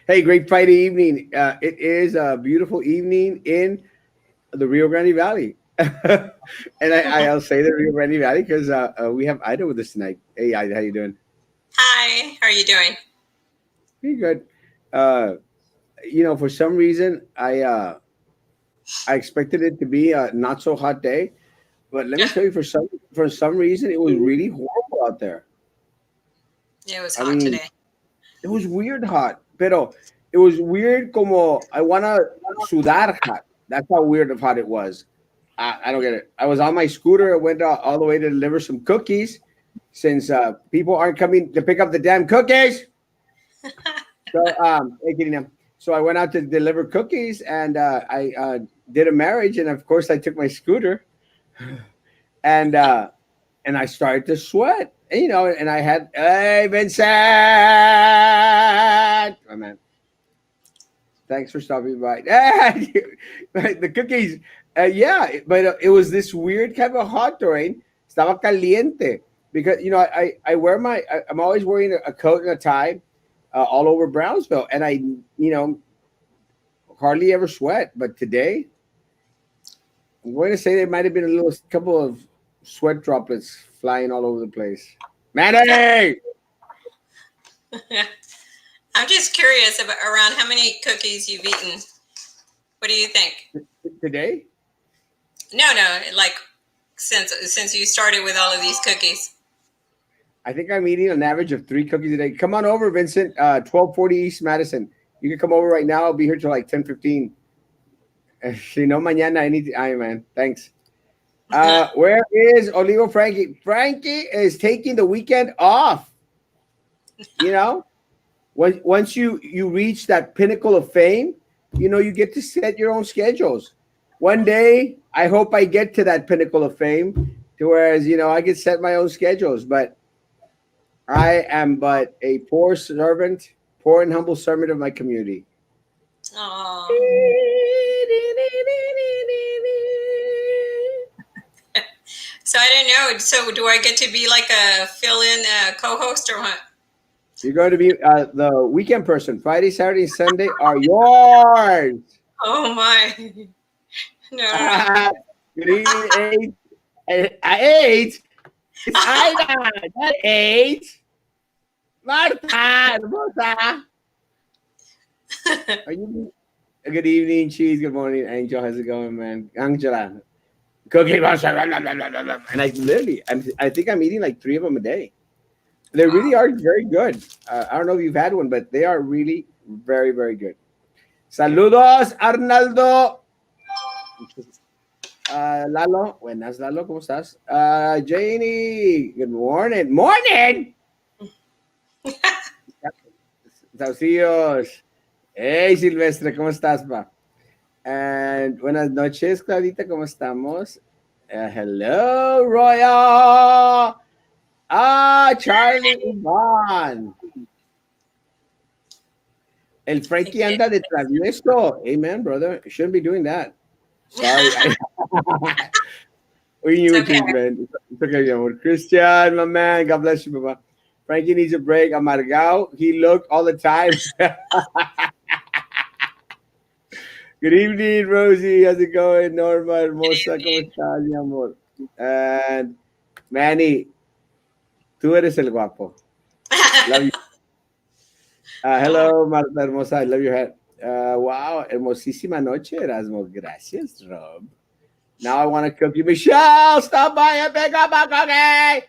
Hey, great Friday evening. It is a beautiful evening in the Rio Grande Valley. And I'll say the Rio Grande Valley because we have Ida with us tonight. Hey, Ida, how you doing? Hi, how are you doing? Pretty good. Uh, for some reason, I expected it to be a not so hot day, but let me tell you, for some reason, it was really horrible out there. It was I hot mean, today. it was weird hot, pero it was weird como I wanna sudar hot. That's how weird of hot it was. I don't get it. I was on my scooter. I went all the way to deliver some cookies since people aren't coming to pick up the damn cookies. So, hey, Kirina. So I went out to deliver cookies and I did a marriage. And of course, I took my scooter and and I started to sweat. And, and I had, hey, Vincent, my man. Thanks for stopping by. The cookies, yeah, but it was this weird kind of hot during. Estaba caliente because I wear I'm always wearing a coat and a tie all over Brownsville, and I hardly ever sweat. But today, I'm going to say there might have been a little couple of sweat droplets flying all over the place. Manny, I'm just curious about around how many cookies you've eaten. What do you think? today. No, like since you started with all of these cookies. I think I'm eating an average of 3 cookies a day. Come on over, Vincent. 1240 East Madison. You can come over right now. I'll be here till like 10:15. Si no, mañana. Ay, man. Thanks. Where is Olivo Frankie? Frankie is taking the weekend off. You know, once you reach that pinnacle of fame, you get to set your own schedules. One day, I hope I get to that pinnacle of fame, to whereas I can set my own schedules. But I am but a poor servant, poor and humble servant of my community. Oh, so I don't know. So do I get to be like a fill-in co-host or what? You're going to be the weekend person. Friday, Saturday, Sunday are yours. Oh my! No. Good evening, eight. Eight. It's Ida. Not eight. Marta, hermosa. Are you? Good evening, cheese. Good morning, Angel. How's it going, man? Angela. Cookie monster. And I think I'm eating like 3 of them a day. They really Wow. are very good. I don't know if you've had one, but they are really very, very good. Saludos, Arnaldo. Lalo, buenas, Lalo, ¿cómo estás? Janie, good morning. Morning! Saucillos. Hey, Silvestre, ¿cómo estás, pa? And buenas noches, Claudita, ¿cómo estamos? Hello, Royal. Charlie Ivan. El Frankie anda de travieso. Amen, brother. Shouldn't be doing that. Sorry. We knew It's it, okay. cheese, man. It's okay, mi amor. Christian, my man. God bless you, Papa. Frankie needs a break. Amargao. He looked all the time. Good evening, Rosie. How's it going? Norma, hermosa. ¿Cómo estás, mi amor? And Manny, tú eres el guapo. Love you. Oh, Hello, Marta hermosa. I love your hat. Wow, hermosísima noche, Erasmo. Gracias, Rob. Now I want to cook you. Michelle, stop by and pick up a cookie.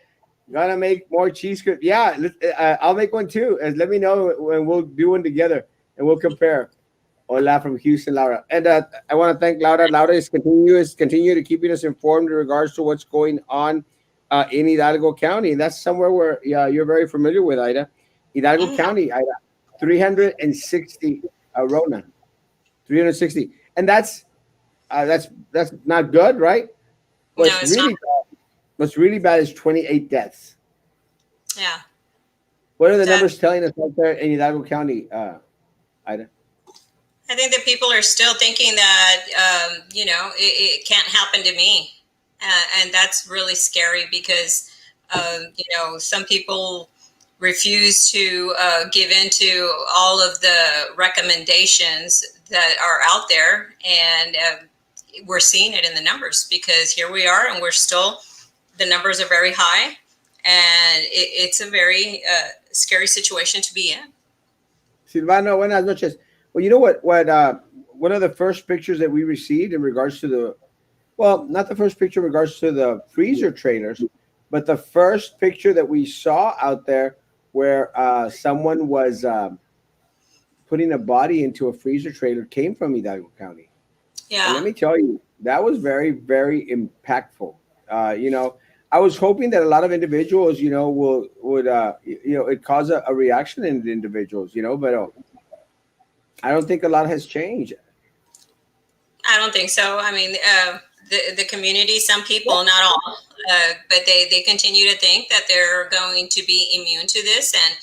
Gonna make more cheese curds. Yeah, I'll make one too. Let me know when we'll do one together and we'll compare. Hola from Houston, Laura. And I want to thank Laura. Laura is continue to keeping us informed in regards to what's going on in Hidalgo County. And that's somewhere where you're very familiar with, Ida. Hidalgo no, County, Ida. 360 Rona. 360. And that's not good, right? What's it's not. really bad, what's really bad is 28 deaths. Yeah. What are the That numbers telling us out there in Hidalgo County, Ida? I think that people are still thinking that it can't happen to me, and that's really scary because some people refuse to give in to all of the recommendations that are out there. And we're seeing it in the numbers, because here we are and we're still, the numbers are very high, and it's a very scary situation to be in. Silvano, buenas noches. Well, you know what? One of the first pictures that we received in regards to the, well, not the first picture in regards to the freezer trailers, but the first picture that we saw out there where someone was putting a body into a freezer trailer came from Hidalgo County. And let Yeah. me tell you, that was very, very impactful. I was hoping that a lot of individuals, it cause a reaction in the individuals, but I don't think a lot has changed. I don't think so. I mean, the community, some people, not all, but they continue to think that they're going to be immune to this. And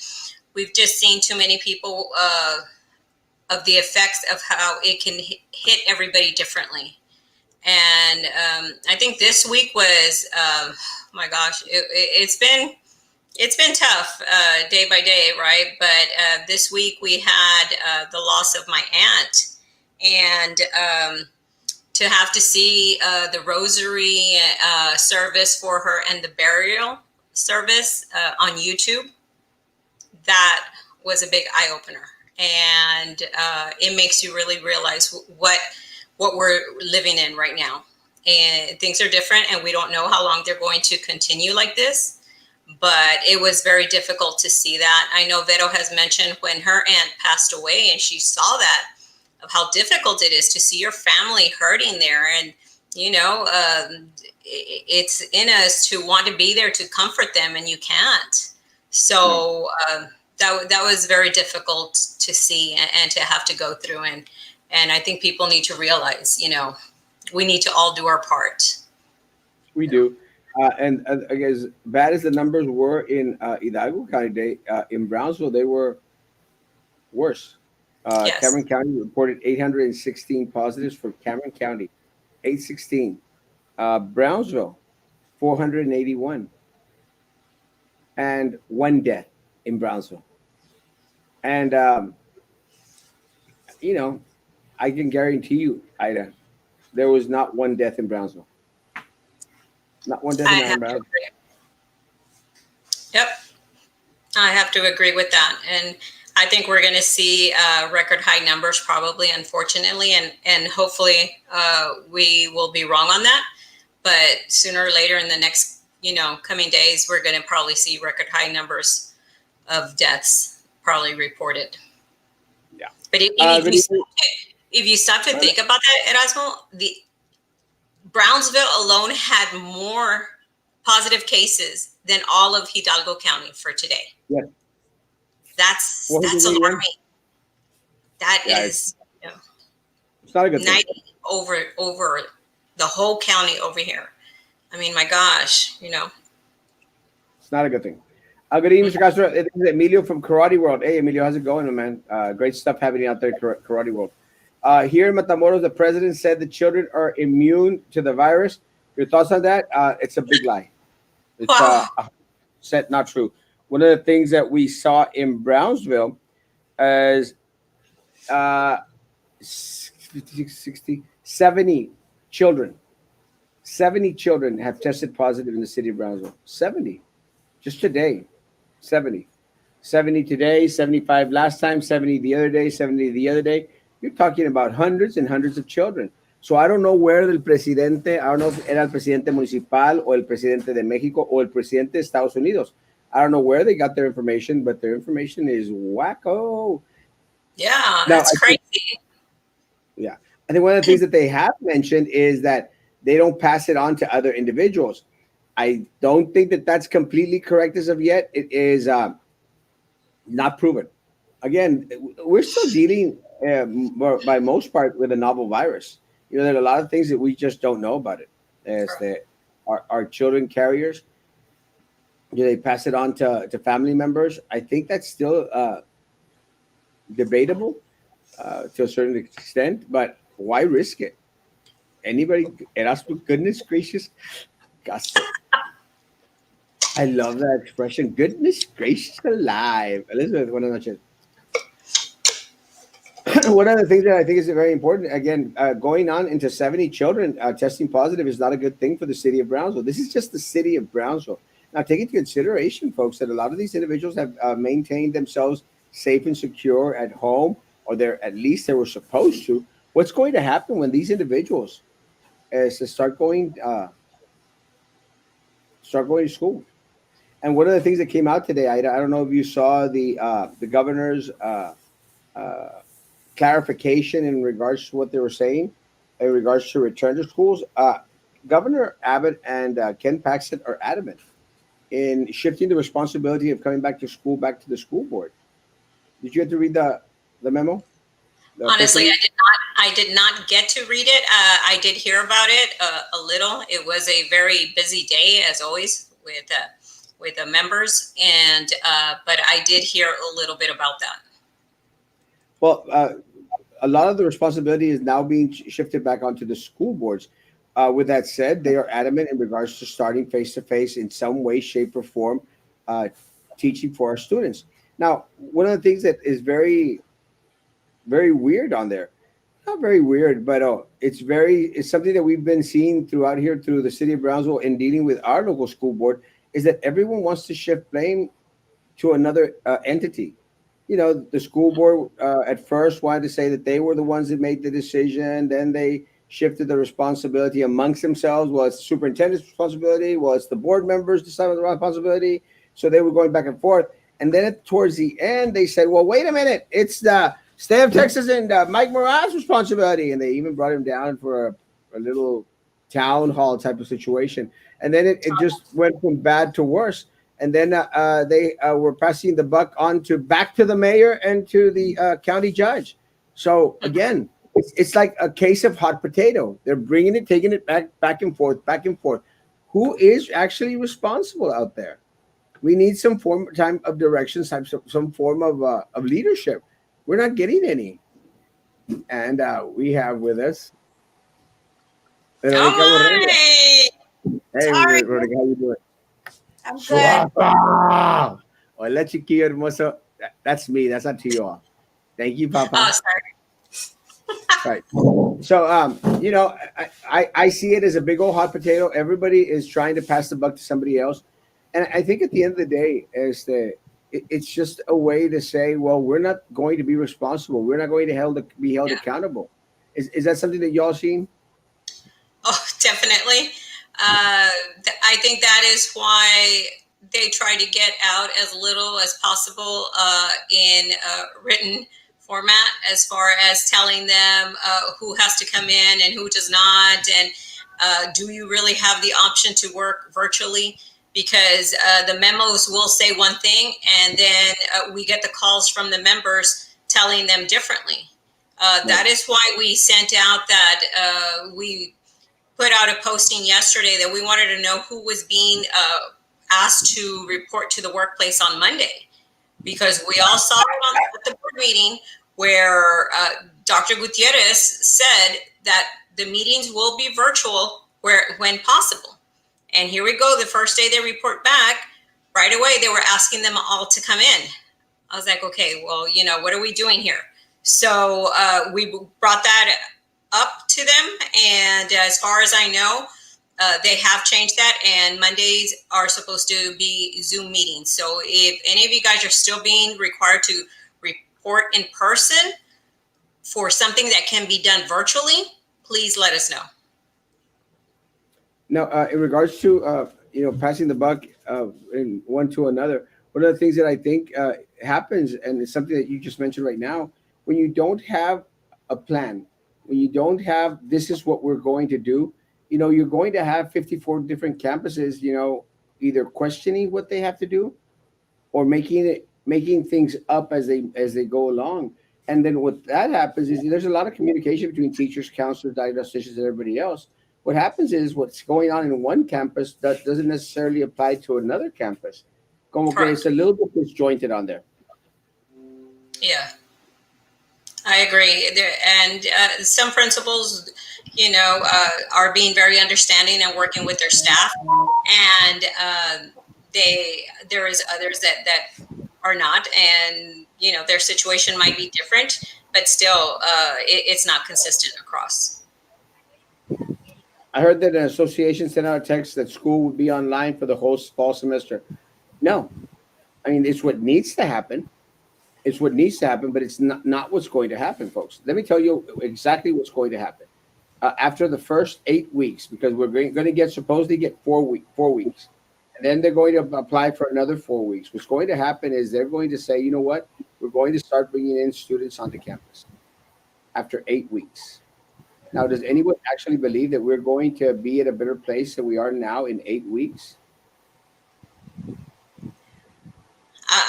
we've just seen too many people of the effects of how it can hit everybody differently. And I think this week was, my gosh, it's been tough day by day, right? But this week we had the loss of my aunt, and to have to see the rosary service for her and the burial service on YouTube, that was a big eye opener. And it makes you really realize what we're living in right now. And things are different, and we don't know how long they're going to continue like this. But it was very difficult to see that. I know Vero has mentioned when her aunt passed away and she saw that, of how difficult it is to see your family hurting there. And, it's in us to want to be there to comfort them, and you can't. So that was very difficult to see and to have to go through. And I think people need to realize, we need to all do our part. We do. And as bad as the numbers were in Hidalgo County, in Brownsville, they were worse. Yes. Cameron County reported 816 positives for Cameron County, 816. Brownsville, 481, and one death in Brownsville. And, you know, I can guarantee you, Ida, there was not one death in Brownsville. Not one death I in have to Brownsville. agree. Yep. I have to agree with that. And I think we're going to see record high numbers, probably, unfortunately, and hopefully we will be wrong on that. But sooner or later in the next, coming days, we're going to probably see record high numbers of deaths probably reported. Yeah. But if you stop to think about that, Erasmo, the Brownsville alone had more positive cases than all of Hidalgo County for today. Yes. That's 481. alarming. That Yeah, is it's not a good thing. 90 over the whole county over here. I mean, my gosh, It's not a good thing. Good evening, Mr. Castro. This is Emilio from Karate World. Hey, Emilio, how's it going, man? Great stuff happening out there, Karate World. Here in Matamoros, the president said the children are immune to the virus. Your thoughts on that? It's a big lie. It's Wow. set not true. One of the things that we saw in Brownsville is 60, 70 children. 70 children have tested positive in the city of Brownsville. 70. Just today. 70. 70 today, 75 last time, 70 the other day, 70 the other day. You're talking about hundreds and hundreds of children. So I don't know where del presidente, I don't know if era el presidente municipal o el presidente de México o el presidente de Estados Unidos. I don't know where they got their information, but their information is wacko. Yeah, Now, that's crazy. yeah. I think one of the things that they have mentioned is that they don't pass it on to other individuals. I don't think that that's completely correct as of yet. It is not proven. Again, we're still dealing, by most part, with a novel virus. There are a lot of things that we just don't know about it. As that our children carriers, do they pass it on to family members? I think that's still debatable to a certain extent, but why risk it? Anybody, Erasmo, goodness gracious, Gasto. I love that expression. Goodness gracious alive. Elizabeth, buenas noches. One of the things that I think is very important, again, going on into 70 children testing positive is not a good thing for the city of Brownsville. This is just the city of Brownsville. Now, take into consideration, folks, that a lot of these individuals have maintained themselves safe and secure at home, or they're at least they were supposed to. What's going to happen when these individuals start going to school? And one of the things that came out today, I don't know if you saw the governor's uh, clarification in regards to what they were saying in regards to return to schools. Governor Abbott and Ken Paxton are adamant in shifting the responsibility of coming back to school back to the school board. Did you have to read the memo, the press Honestly, release? I did not get to read it. I did hear about it a little. It was a very busy day, as always, with the members, and but I did hear a little bit about that. Well, a lot of the responsibility is now being shifted back onto the school boards. With that said, they are adamant in regards to starting face to face in some way, shape, or form, uh, teaching for our students. Now, one of the things that is very, very weird on there, not very weird, but it's something that we've been seeing throughout here through the city of Brownsville in dealing with our local school board, is that everyone wants to shift blame to another entity. The school board at first wanted to say that they were the ones that made the decision. Then they shifted the responsibility amongst themselves. Well, it's the superintendent's responsibility. Well, it's the board members decided the responsibility. So they were going back and forth. And then towards the end, they said, well, wait a minute. It's the state of Texas and Mike Morales' responsibility. And they even brought him down for a little town hall type of situation. And then it just went from bad to worse. And then they were passing the buck on to back to the mayor and to the county judge. So again, it's like a case of hot potato. They're bringing it, taking it back and forth, back and forth. Who is actually responsible out there? We need some form time of direction, some form of leadership. We're not getting any. And we have with us Oh Veronica Borrego. my! Hey, Sorry, Veronica, how you doing? I'm good. Suapa! Hola, chiquillo hermoso. That's me. That's not to you all. Thank you, Oh, Papa. sorry. Right. So, I see it as a big old hot potato. Everybody is trying to pass the buck to somebody else, and I think at the end of the day, it's just a way to say, well, we're not going to be responsible. We're not going to be held Yeah. accountable. Is that something that y'all seen? Oh, definitely. I think that is why they try to get out as little as possible in written format, as far as telling them who has to come in and who does not, and do you really have the option to work virtually? Because the memos will say one thing, and then we get the calls from the members telling them differently. That is why we sent out that we put out a posting yesterday that we wanted to know who was being asked to report to the workplace on Monday, because we all saw it at the board meeting where Dr. Gutierrez said that the meetings will be virtual when possible. And here we go. The first day they report back, right away they were asking them all to come in. I was like, okay, well, what are we doing here? So we brought that up to them. And as far as I know, they have changed that. And Mondays are supposed to be Zoom meetings. So if any of you guys are still being required to report in person for something that can be done virtually, please let us know. Now, in regards to passing the buck in one to another, one of the things that I think happens, and it's something that you just mentioned right now, when you don't have a plan, when you don't have this is what we're going to do, you're going to have 54 different campuses, either questioning what they have to do or making things up as they go along. And then what that happens is there's a lot of communication between teachers, counselors, diagnosticians, and everybody else. What happens is what's going on in one campus that doesn't necessarily apply to another campus. Como que it's Correct. a little bit disjointed on there. Yeah, I agree. And some principals, are being very understanding and working with their staff. And there is others that are not, and their situation might be different, but still it's not consistent across. I heard that an association sent out a text that school would be online for the whole fall semester. No, I mean it's what needs to happen. It's what needs to happen, but it's not what's going to happen, folks. Let me tell you exactly what's going to happen. After the first 8 weeks, because we're going to get supposedly get 4 weeks, and then they're going to apply for another 4 weeks. What's going to happen is they're going to say, you know what, we're going to start bringing in students onto campus after 8 weeks. Now, does anyone actually believe that we're going to be at a better place than we are now in 8 weeks?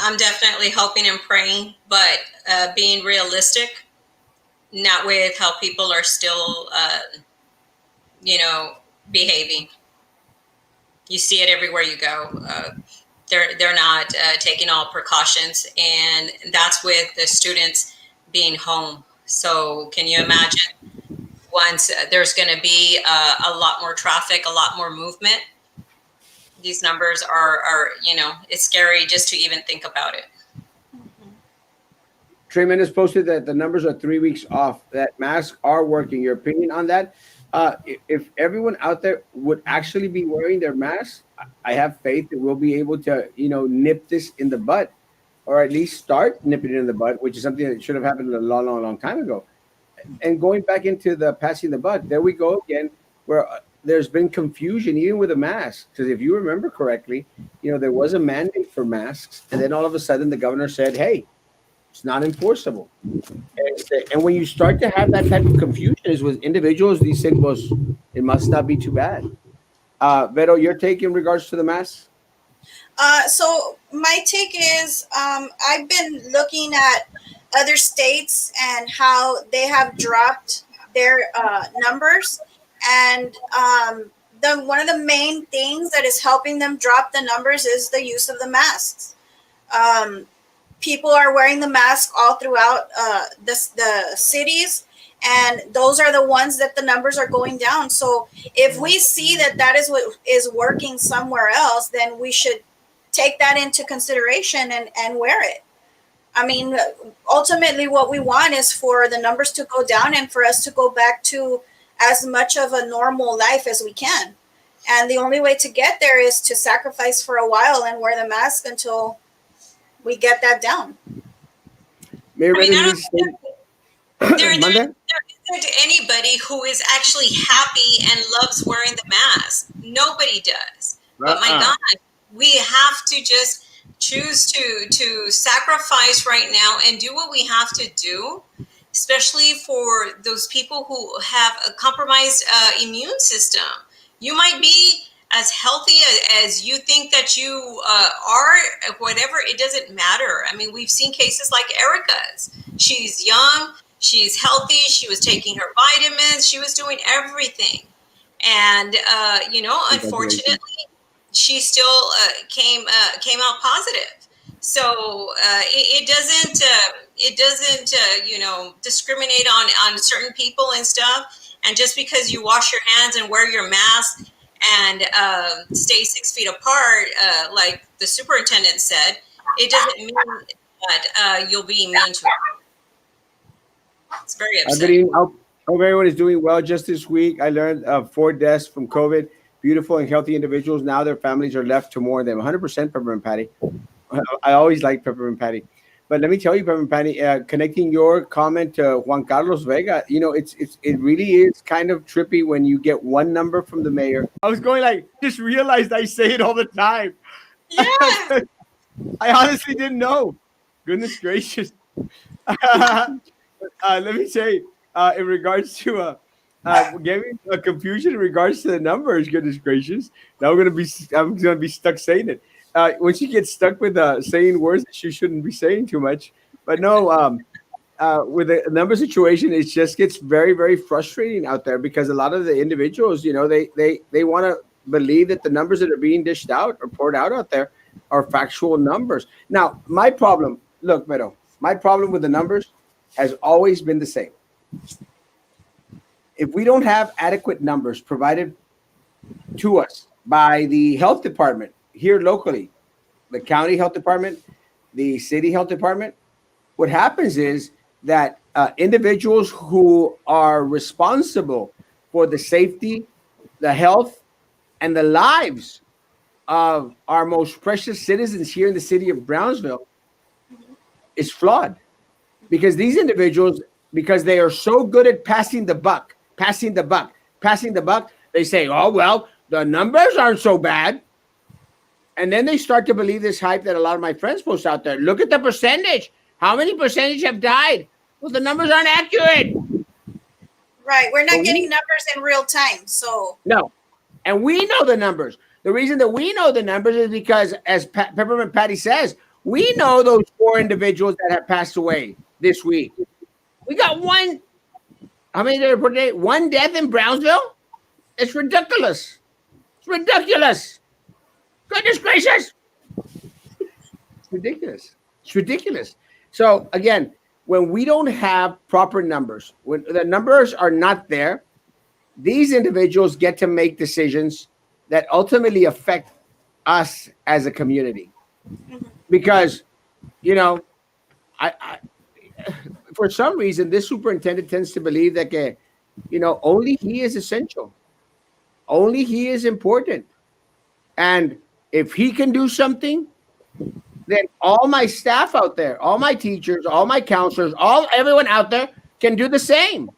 I'm definitely hoping and praying, but being realistic, not with how people are still, you know, behaving. You see it everywhere you go. They're not taking all precautions, and that's with the students being home. So, can you imagine once there's going to be a lot more traffic, a lot more movement? These numbers are it's scary just to even think about it. Trey Mendes posted that the numbers are 3 weeks off. That masks are working. Your opinion on that? If everyone out there would actually be wearing their masks, I have faith that we'll be able to, nip this in the butt, or at least start nipping it in the butt, which is something that should have happened a long, long, long time ago. And going back into the passing the butt, there we go again, where there's been confusion even with the masks. Because if you remember correctly, there was a mandate for masks, and then all of a sudden the governor said, "Hey, it's not enforceable." And when you start to have that type of confusion is with individuals, these things was it must not be too bad. Vero, your take in regards to the masks? So my take is I've been looking at other states and how they have dropped their numbers, and the one of the main things that is helping them drop the numbers is the use of the masks. Um, People are wearing the mask all throughout the cities, and those are the ones that the numbers are going down. So if we see that that is what is working somewhere else, then we should take that into consideration and wear it. I mean, ultimately what we want is for the numbers to go down and for us to go back to as much of a normal life as we can. And the only way to get there is to sacrifice for a while and wear the mask until we get that down. Mayor I mean, I Mendes, don't please think Manda? there isn't anybody who is actually happy and loves wearing the mask. Nobody does. But my Uh-uh. God, we have to just choose to sacrifice right now and do what we have to do, especially for those people who have a compromised immune system. You might be as healthy as you think that you are, whatever, it doesn't matter. I mean, we've seen cases like Erica's. She's young, she's healthy, she was taking her vitamins, she was doing everything. And, Congratulations. unfortunately, she still came out positive. So it doesn't discriminate on certain people and stuff. And just because you wash your hands and wear your mask and stay 6 feet apart, like the superintendent said, it doesn't mean that you'll be immune to it. It's very Good upsetting. evening. Hope everyone is doing well. Just this week, I learned of 4 deaths from COVID. Beautiful and healthy individuals. Now their families are left to mourn them. 100% Peppermint Patty. I always like Peppermint Patty. But let me tell you, Peppermint Patty, connecting your comment to Juan Carlos Vega, it really is kind of trippy when you get one number from the mayor. I was going like, I just realized I say it all the time. Yeah. I honestly didn't know. Goodness gracious. Let me say, in regards to giving a confusion in regards to the numbers. Goodness gracious! Now I'm gonna be stuck saying it. When she gets stuck with saying words that she shouldn't be saying too much. But no, with the number situation, it just gets very, very frustrating out there because a lot of the individuals, they want to believe that the numbers that are being dished out or poured out there are factual numbers. Now, my problem, look, Meadow, my problem with the numbers has always been the same. If we don't have adequate numbers provided to us by the health department here locally, the county health department, the city health department, what happens is that individuals who are responsible for the safety, the health, and the lives of our most precious citizens here in the city of Brownsville is flawed, because these individuals, because they are so good at passing the buck, they say, oh, well, the numbers aren't so bad. And then they start to believe this hype that a lot of my friends post out there. Look at the percentage. How many percentage have died? Well, the numbers aren't accurate. Right. We're not getting numbers in real time. So no. And we know the numbers. The reason that we know the numbers is because, as Peppermint Patty says, we know those 4 individuals that have passed away this week. We got one. How many did I report today? 1 death in Brownsville? It's ridiculous. It's ridiculous. Goodness gracious. It's ridiculous. It's ridiculous. So, again, when we don't have proper numbers, when the numbers are not there, these individuals get to make decisions that ultimately affect us as a community. Because, you know, I for some reason, this superintendent tends to believe that, you know, only he is essential. Only he is important. And if he can do something, then all my staff out there, all my teachers, all my counselors, everyone out there can do the same.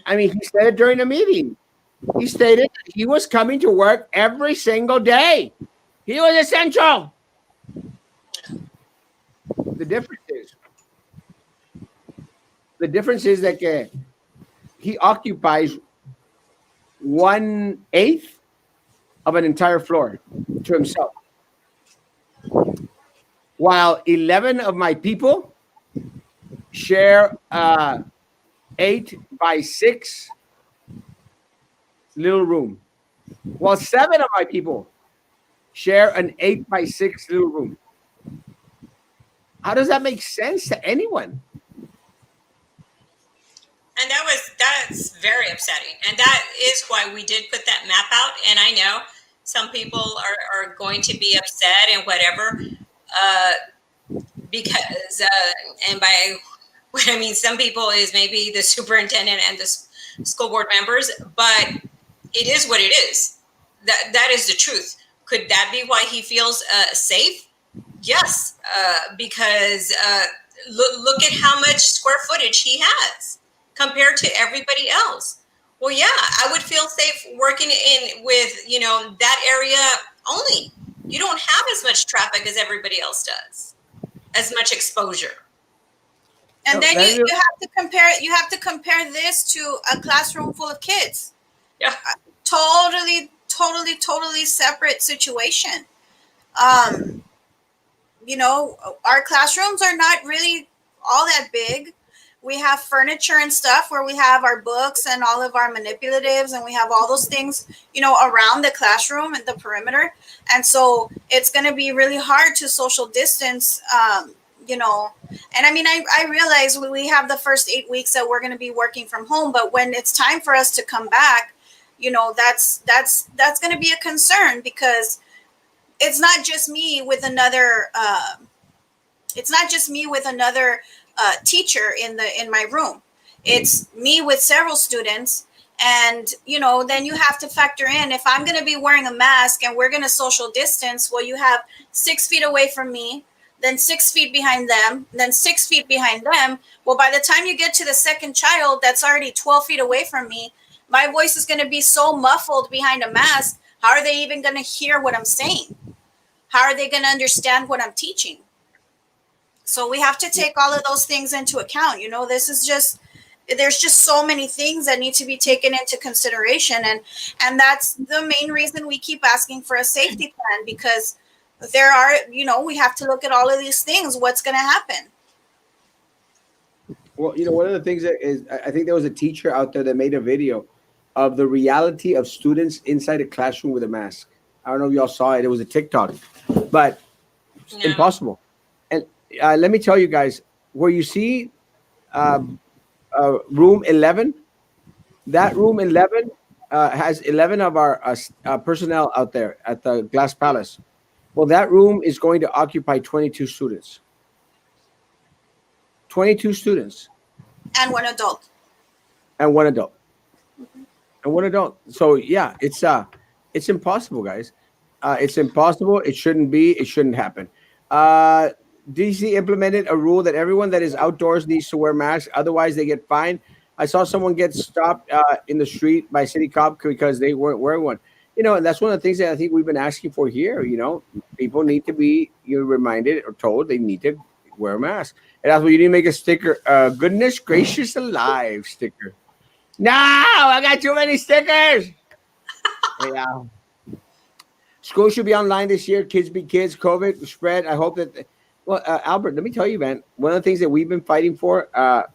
I mean, he said it during a meeting. He stated he was coming to work every single day. He was essential. The difference is that he occupies 1/8 of an entire floor to himself, while 11 of my people share 8x6 little room, while 7 of my people share an 8x6 little room. How does that make sense to anyone? And that's very upsetting. And that is why we did put that map out. And I know some people are going to be upset and whatever, because, and by what I mean, some people is maybe the superintendent and the school board members, but it is what it is. That is the truth. Could that be why he feels safe? Yes, because look at how much square footage he has compared to everybody else. Well, yeah, I would feel safe working with that area only. You don't have as much traffic as everybody else does, as much exposure. And then you have to compare it. You have to compare this to a classroom full of kids. Yeah, totally separate situation. Our classrooms are not really all that big. We have furniture and stuff where we have our books and all of our manipulatives, and we have all those things, around the classroom and the perimeter. And so it's going to be really hard to social distance, and I mean, I realize we have the first 8 weeks that we're going to be working from home, but when it's time for us to come back, that's going to be a concern, because it's not just me with another teacher in my room. It's me with several students. And, then you have to factor in, if I'm going to be wearing a mask and we're going to social distance, well, you have 6 feet away from me, then 6 feet behind them, then 6 feet behind them. Well, by the time you get to the second child, that's already 12 feet away from me. My voice is going to be so muffled behind a mask. How are they even going to hear what I'm saying? How are they going to understand what I'm teaching? So we have to take all of those things into account. There's just so many things that need to be taken into consideration. And that's the main reason we keep asking for a safety plan, because there are, we have to look at all of these things. What's going to happen? Well, one of the things that is, I think there was a teacher out there that made a video of the reality of students inside a classroom with a mask. I don't know if y'all saw it. It was a TikTok, but it's impossible. And let me tell you guys, where you see room 11, that room 11 has 11 of our personnel out there at the Glass Palace. Well, that room is going to occupy 22 students. 22 students And one adult. and one adult. And one adult. So yeah, it's impossible, guys. It's impossible. It shouldn't be. It shouldn't happen. Uh, DC implemented a rule that everyone that is outdoors needs to wear masks. Otherwise, they get fined. I saw someone get stopped in the street by city cop because they weren't wearing one. And that's one of the things that I think we've been asking for here. People need to be reminded or told they need to wear a mask. And that's what you need to make a sticker. Goodness gracious alive sticker. No, I got too many stickers. Yeah. School should be online this year. Kids be kids. COVID spread. I hope that. Well, Albert, let me tell you, man. One of the things that we've been fighting for, a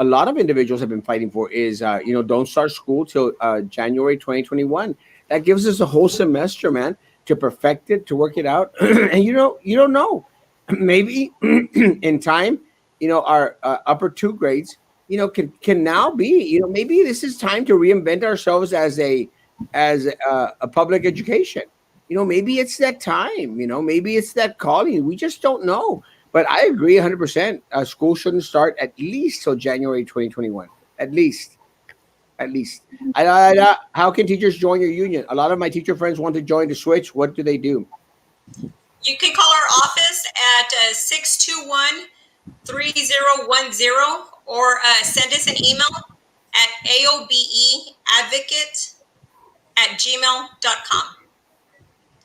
lot of individuals have been fighting for, is don't start school till January 2021. That gives us a whole semester, man, to perfect it, to work it out. And you don't know. Maybe in time, our upper two grades, can now be, maybe this is time to reinvent ourselves as a public education. Maybe it's that time. Maybe it's that calling. We just don't know. But I agree 100%. School shouldn't start at least till January 2021. At least. How can teachers join your union? A lot of my teacher friends want to join the switch. What do they do? You can call our office at 621-3010 or send us an email at aobeadvocate@gmail.com.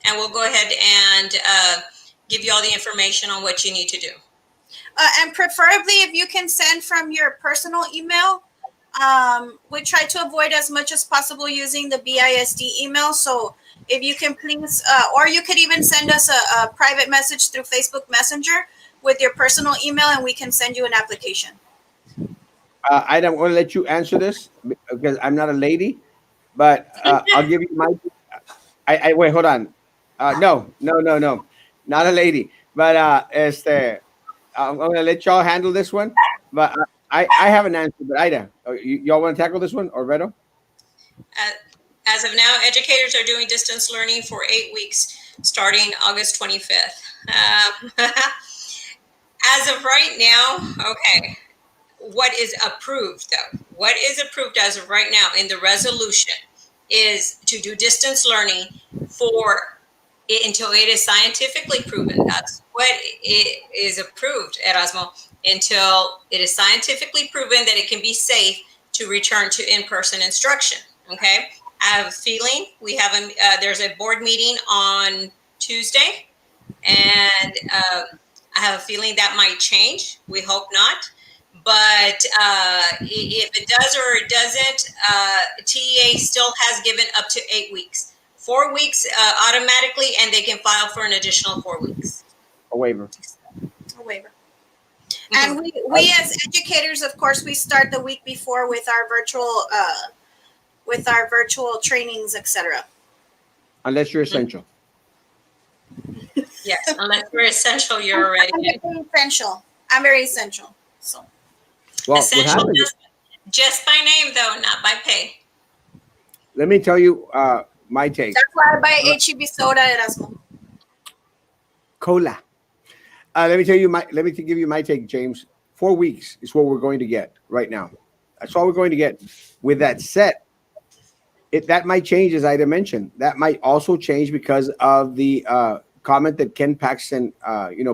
And we'll go ahead and give you all the information on what you need to do. And preferably if you can send from your personal email. We try to avoid as much as possible using the BISD email. So if you can please, or you could even send us a private message through Facebook Messenger with your personal email, and we can send you an application. I don't want to let you answer this because I'm not a lady, but I'll give you my. I wait. Hold on. No, not a lady. But I'm going to let y'all handle this one. But I have an answer. But Ida, y'all want to tackle this one, or Redo? As of now, educators are doing distance learning for 8 weeks, starting August 25th. As of right now, okay. What is approved, though? What is approved as of right now in the resolution is to do distance learning for it until it is scientifically proven. That's what it is approved, Erasmo, until it is scientifically proven that it can be safe to return to in-person instruction. Okay, I have a feeling we have there's a board meeting on Tuesday, and I have a feeling that might change. We hope not. But if it does or it doesn't, TEA still has given up to 8 weeks. 4 weeks automatically, and they can file for an additional 4 weeks. A waiver. And we as educators, of course, we start the week before with our virtual trainings, etc. Unless you're essential. Yes, unless you're essential, you're already essential. I'm very essential. So well, essential just by name, though, not by pay. Let me tell you my take. That's why I buy HEB soda, Erasmo. Cola. Let me give you my take, James. 4 weeks is what we're going to get right now. That's all we're going to get. With that said, that might change, as Ida mentioned. That might also change because of the comment that Ken Paxton,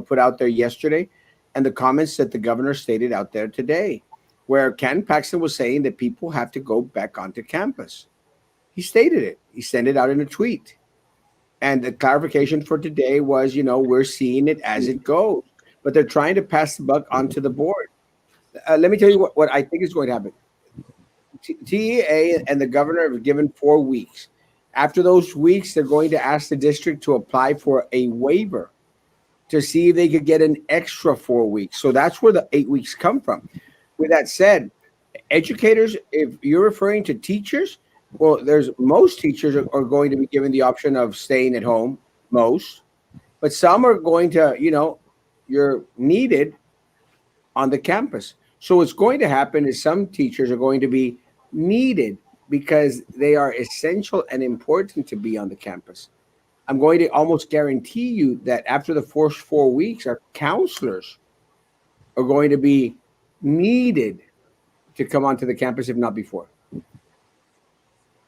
put out there yesterday, and the comments that the governor stated out there today, where Ken Paxton was saying that people have to go back onto campus. He stated it. He sent it out in a tweet. And the clarification for today was, we're seeing it as it goes. But they're trying to pass the buck onto the board. Let me tell you what I think is going to happen. TEA and the governor have given 4 weeks. After those weeks, they're going to ask the district to apply for a waiver to see if they could get an extra 4 weeks. So that's where the 8 weeks come from. With that said, educators, if you're referring to teachers, well, most teachers are going to be given the option of staying at home, but some are going to, you're needed on the campus. So what's going to happen is some teachers are going to be needed because they are essential and important to be on the campus. I'm going to almost guarantee you that after the first 4 weeks, our counselors are going to be needed to come onto the campus, if not before.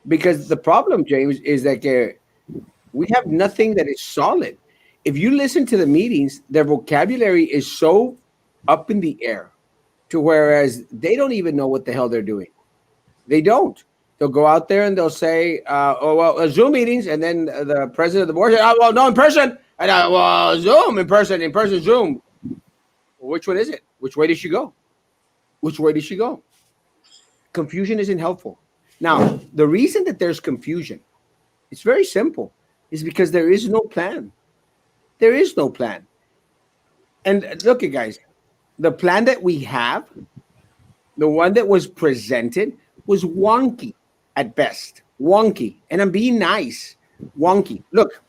Because the problem, James, is that we have nothing that is solid. If you listen to the meetings, their vocabulary is so up in the air, to whereas they don't even know what the hell they're doing. They don't. They'll go out there and they'll say, "Oh well, Zoom meetings," and then the president of the board says, "Oh well, no, in person." And well, Zoom in person, Zoom. Well, which one is it? Which way did she go? Which way did she go? Confusion isn't helpful. Now, the reason that there's confusion, it's very simple, is because there is no plan. There is no plan. And look, at guys, the plan that we have, the one that was presented, was wonky at best. Wonky. And I'm being nice. Wonky. Look,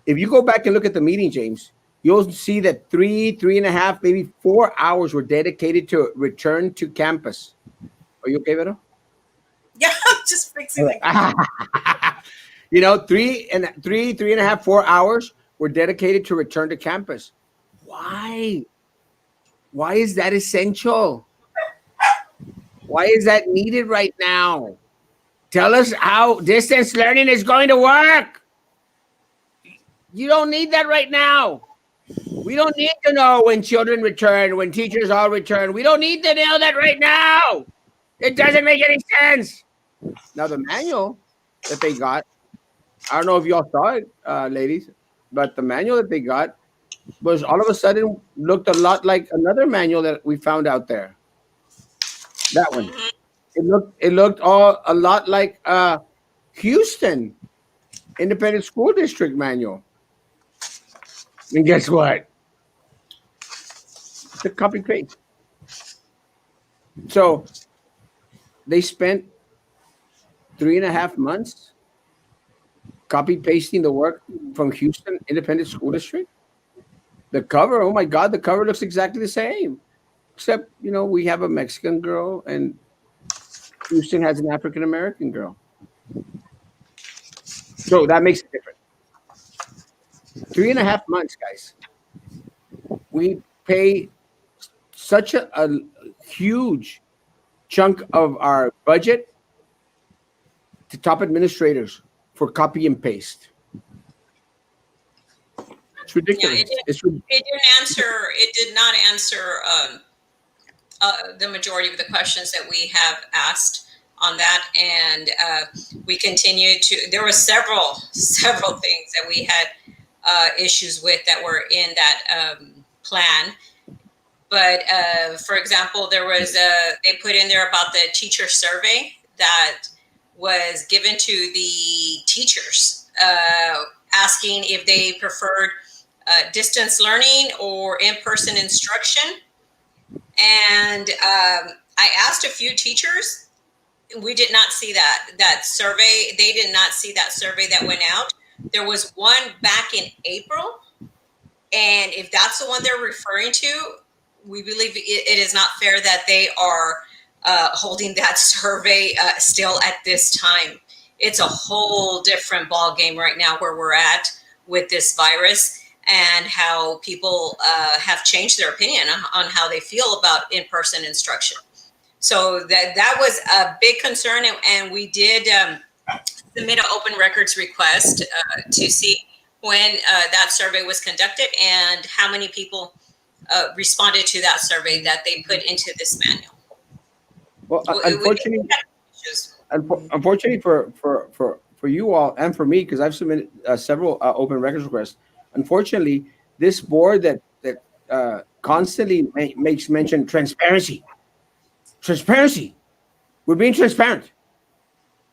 if you go back and look at the meeting, James, you'll see that 3.5, maybe 4 hours were dedicated to return to campus. Are you okay, Vero? Yeah, I'm just fixing the You know, 3.5, 4 hours were dedicated to return to campus. Why? Why is that essential? Why is that needed right now? Tell us how distance learning is going to work. You don't need that right now. We don't need to know when children return, when teachers all return. We don't need to know that right now. It doesn't make any sense. Now, the manual that they got, I don't know if y'all saw it, ladies, but the manual that they got was all of a sudden looked a lot like another manual that we found out there. That one. It looked all a lot like Houston Independent School District manual. And guess what? It's a copy paste. So they spent 3.5 months copy pasting the work from Houston Independent School District. The cover, oh my God, the cover looks exactly the same. Except, we have a Mexican girl and Houston has an African American girl. So that makes it different. 3.5 months, guys. We pay such a huge chunk of our budget to top administrators for copy and paste. It's ridiculous. It did not answer the majority of the questions that we have asked on that, and we continued to. There were several things that we had issues with that were in that plan. But for example, there was they put in there about the teacher survey that was given to the teachers, asking if they preferred distance learning or in-person instruction. And I asked a few teachers. We did not see that survey. They did not see that survey that went out. There was one back in April. And if that's the one they're referring to, we believe it is not fair that they are holding that survey still at this time. It's a whole different ball game right now where we're at with this virus and how people have changed their opinion on how they feel about in-person instruction. So that was a big concern, and we did submit an open records request to see when that survey was conducted and how many people responded to that survey that they put into this manual. Well, unfortunately for you all and for me, because I've submitted several open records requests. Unfortunately, this board that constantly makes mention transparency. We're being transparent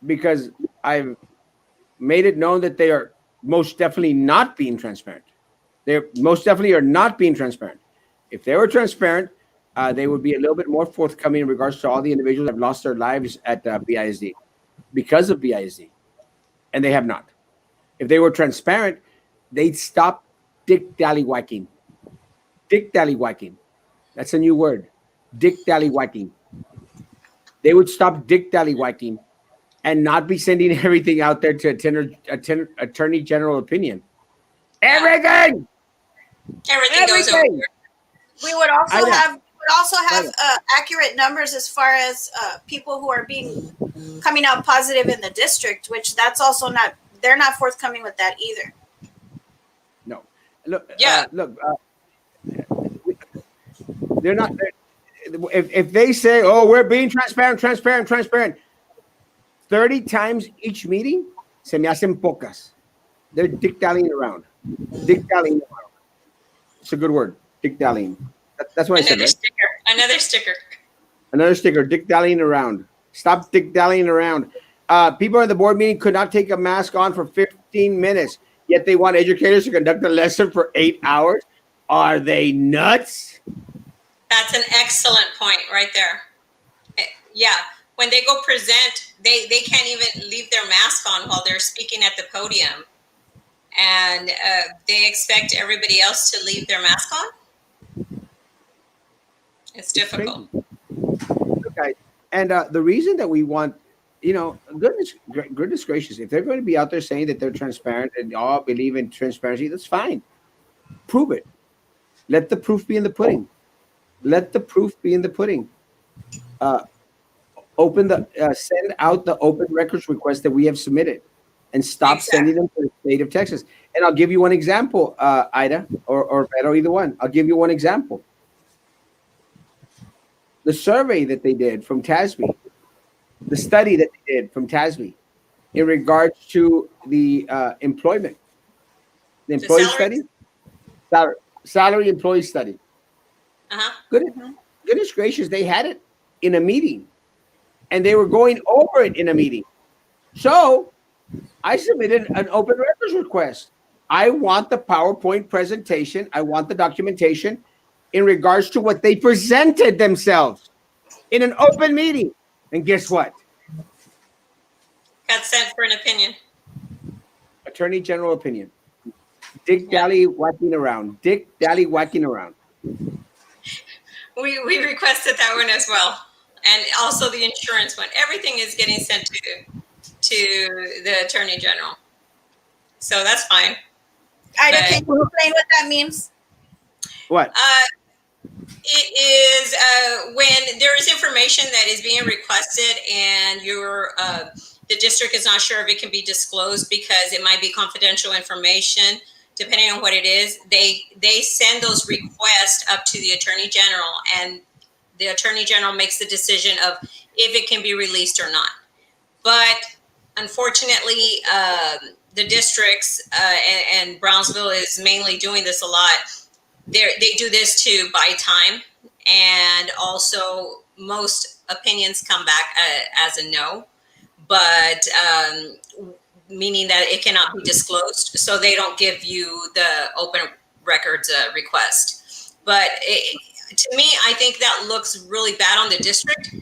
because I've made it known that they are most definitely not being transparent. They most definitely are not being transparent. If they were transparent, they would be a little bit more forthcoming in regards to all the individuals that have lost their lives at BISD because of BISD, and they have not. If they were transparent, they'd stop dick dallywhacking. Dick dallywhacking. That's a new word. Dick dallywhacking. They would stop dick dallywhacking and not be sending everything out there to attorney general opinion. Yeah. Everything. Everything goes over. Everything. We would also Ida. have Ida. accurate numbers as far as people who are being coming out positive in the district, which that's also not, they're not forthcoming with that either. No. Look. Yeah. They're not. If they say, "Oh, we're being transparent," 30 times each meeting, se me hacen pocas. They're dick-dallying around. Dick-dallying around. It's a good word. Dick-dallying. That's what I said, Another right? sticker. Another sticker. Another sticker. Dick-dallying around. Stop dick-dallying around. People in the board meeting could not take a mask on for 15 minutes, yet they want educators to conduct a lesson for 8 hours. Are they nuts? That's an excellent point right there. Yeah. When they go present, they can't even leave their mask on while they're speaking at the podium. And they expect everybody else to leave their mask on. It's difficult. Okay. And the reason that we want, goodness gracious, if they're going to be out there saying that they're transparent and all believe in transparency, that's fine. Prove it. Let the proof be in the pudding. Let the proof be in the pudding. Send out the open records request that we have submitted, and stop sending them to the state of Texas. And I'll give you one example, Ida or Beto, either one. I'll give you one example. The survey that they did from TASB, the study that they did from TASB in regards to the employment, the employee study, salary employee study. Goodness gracious, they had it in a meeting, and they were going over it in a meeting. So I submitted an open records request. I want the PowerPoint presentation. I want the documentation in regards to what they presented themselves in an open meeting. And guess what? Got sent for an opinion. Attorney General opinion. Dick Dally whacking around. Dick Dally whacking around. We requested that one as well. And also the insurance one. Everything is getting sent to the Attorney General. So that's fine. Ida, can you explain what that means? What? It is when there is information that is being requested and the district is not sure if it can be disclosed because it might be confidential information. Depending on what it is, they send those requests up to the Attorney General, and the Attorney General makes the decision of if it can be released or not. But unfortunately, the districts and Brownsville is mainly doing this a lot. They do this to buy time, and also most opinions come back as a no, but meaning that it cannot be disclosed, so they don't give you the open records request. But to me, I think that looks really bad on the district,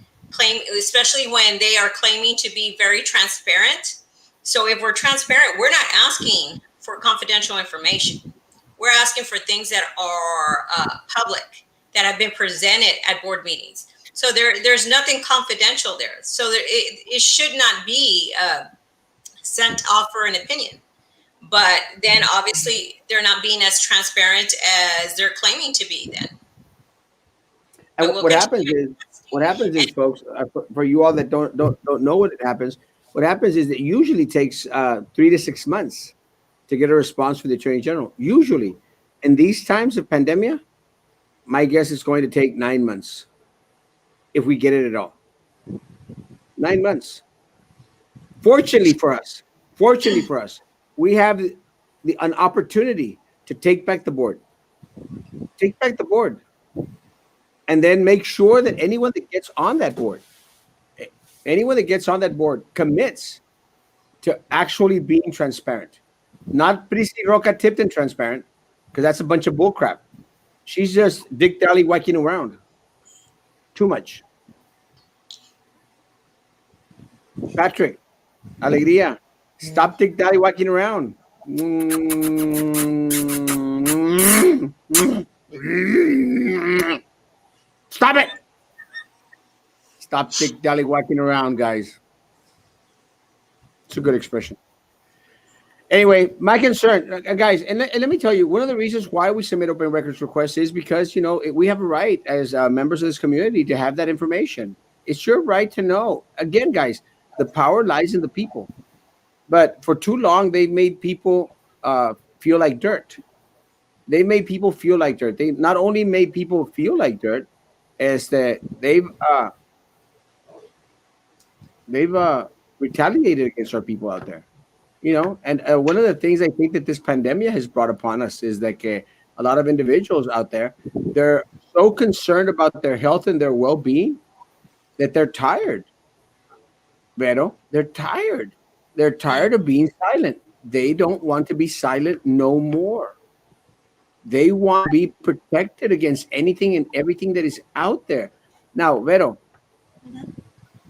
especially when they are claiming to be very transparent. So if we're transparent, we're not asking for confidential information. We're asking for things that are public, that have been presented at board meetings. So there's nothing confidential there. So it should not be sent off for an opinion. But then obviously they're not being as transparent as they're claiming to be then. And what happens is, folks, for you all that don't know what happens is it usually takes 3 to 6 months to get a response from the Attorney General. Usually, in these times of pandemia, my guess is going to take 9 months if we get it at all. 9 months. Fortunately for us, we have an opportunity to take back the board. Take back the board. And then make sure that anyone that gets on that board commits to actually being transparent. Not Pristy Roca Tipton transparent, because that's a bunch of bullcrap. She's just Dick Dally whacking around. Too much. Patrick, Alegría, stop Dick Dally whacking around. Stop it. Stop Dick Dally whacking around, guys. It's a good expression. Anyway, my concern, guys, and let me tell you, one of the reasons why we submit open records requests is because we have a right as members of this community to have that information. It's your right to know. Again, guys, the power lies in the people. But for too long, they've made people feel like dirt. They made people feel like dirt. They not only made people feel like dirt, is that they've retaliated against our people out there. And one of the things I think that this pandemic has brought upon us is that a lot of individuals out there, they're so concerned about their health and their well-being that they're tired. Vero, they're tired. They're tired of being silent. They don't want to be silent no more. They want to be protected against anything and everything that is out there. Now, Vero,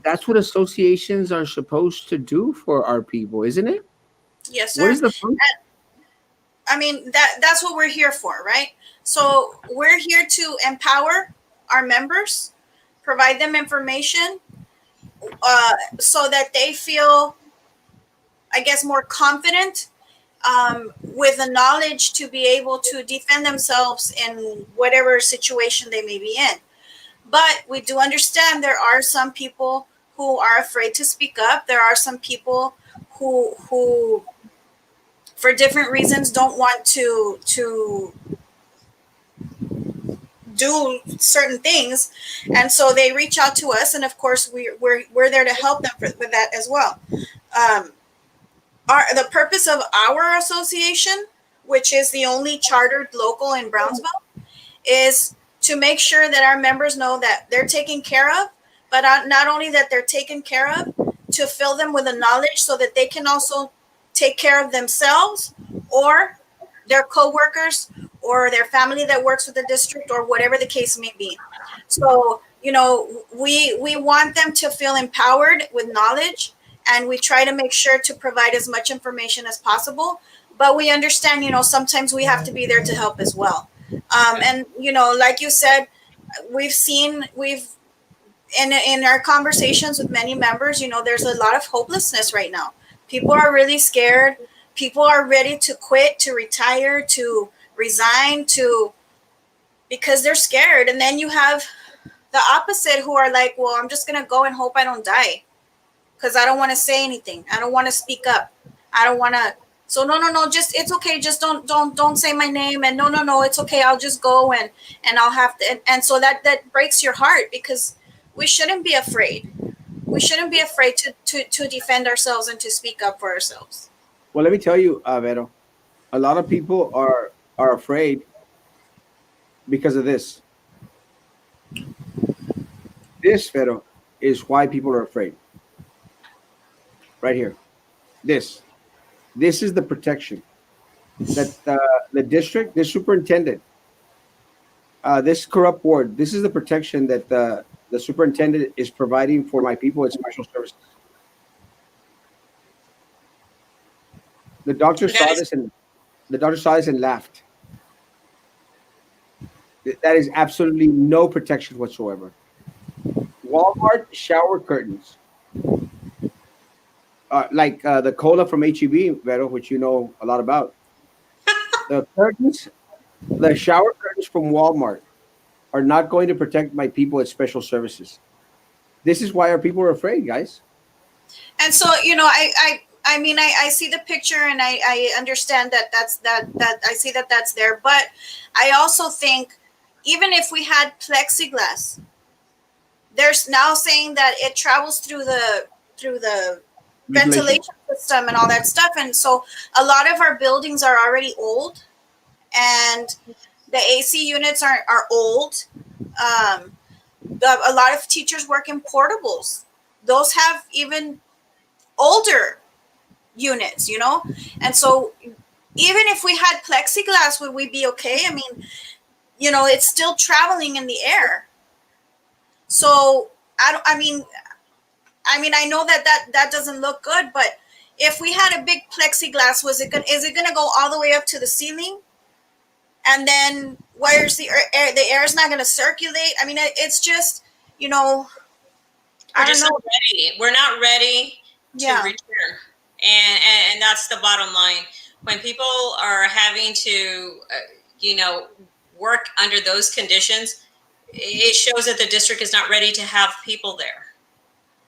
that's what associations are supposed to do for our people, isn't it? Yes, What sir. is the function? I mean, that's what we're here for, right? So we're here to empower our members, provide them information, so that they feel, I guess, more confident, with the knowledge to be able to defend themselves in whatever situation they may be in. But we do understand there are some people who are afraid to speak up. There are some people who for different reasons don't want to do certain things, and so they reach out to us, and of course we're there to help them with that as well. The purpose of our association, which is the only chartered local in Brownsville, is to make sure that our members know that they're taken care of, but not only that they're taken care of, to fill them with the knowledge so that they can also take care of themselves or their coworkers or their family that works with the district or whatever the case may be. So, we want them to feel empowered with knowledge, and we try to make sure to provide as much information as possible. But we understand, sometimes we have to be there to help as well. And, like you said, we've in our conversations with many members, there's a lot of hopelessness right now. People are really scared. People are ready to quit, to retire, to resign, because they're scared. And then you have the opposite, who are like, well, I'm just going to go and hope I don't die because I don't want to say anything. I don't want to speak up. I don't want to. So no, just, it's okay. Just don't say my name. And no, it's okay. I'll just go and I'll have to. And so that breaks your heart, because we shouldn't be afraid. We shouldn't be afraid to defend ourselves and to speak up for ourselves. Well, let me tell you, Vero, a lot of people are afraid because of this. This, Vero, is why people are afraid. Right here. This is the protection that the district, the superintendent, this corrupt board, this is the protection that the superintendent is providing for my people at special services. The doctor saw this and laughed. That is absolutely no protection whatsoever. Walmart shower curtains, like the cola from HEB, Vero, which you know a lot about. The curtains, the shower curtains from Walmart are not going to protect my people at special services. This is why our people are afraid, guys. And so, I mean, I see the picture, and I understand that I see that that's there. But I also think, even if we had plexiglass, there's now saying that it travels through the ventilation system and all that stuff. And so a lot of our buildings are already old, and the AC units are old. A lot of teachers work in portables. Those have even older units, and so even if we had plexiglass, would we be okay? I mean, it's still traveling in the air. So I mean, I know that doesn't look good, but if we had a big plexiglass, is it gonna go all the way up to the ceiling? And then where's the air? The air is not gonna circulate. I mean, it's just, I don't know. We're not ready to return. and that's the bottom line. When people are having to, work under those conditions, it shows that the district is not ready to have people there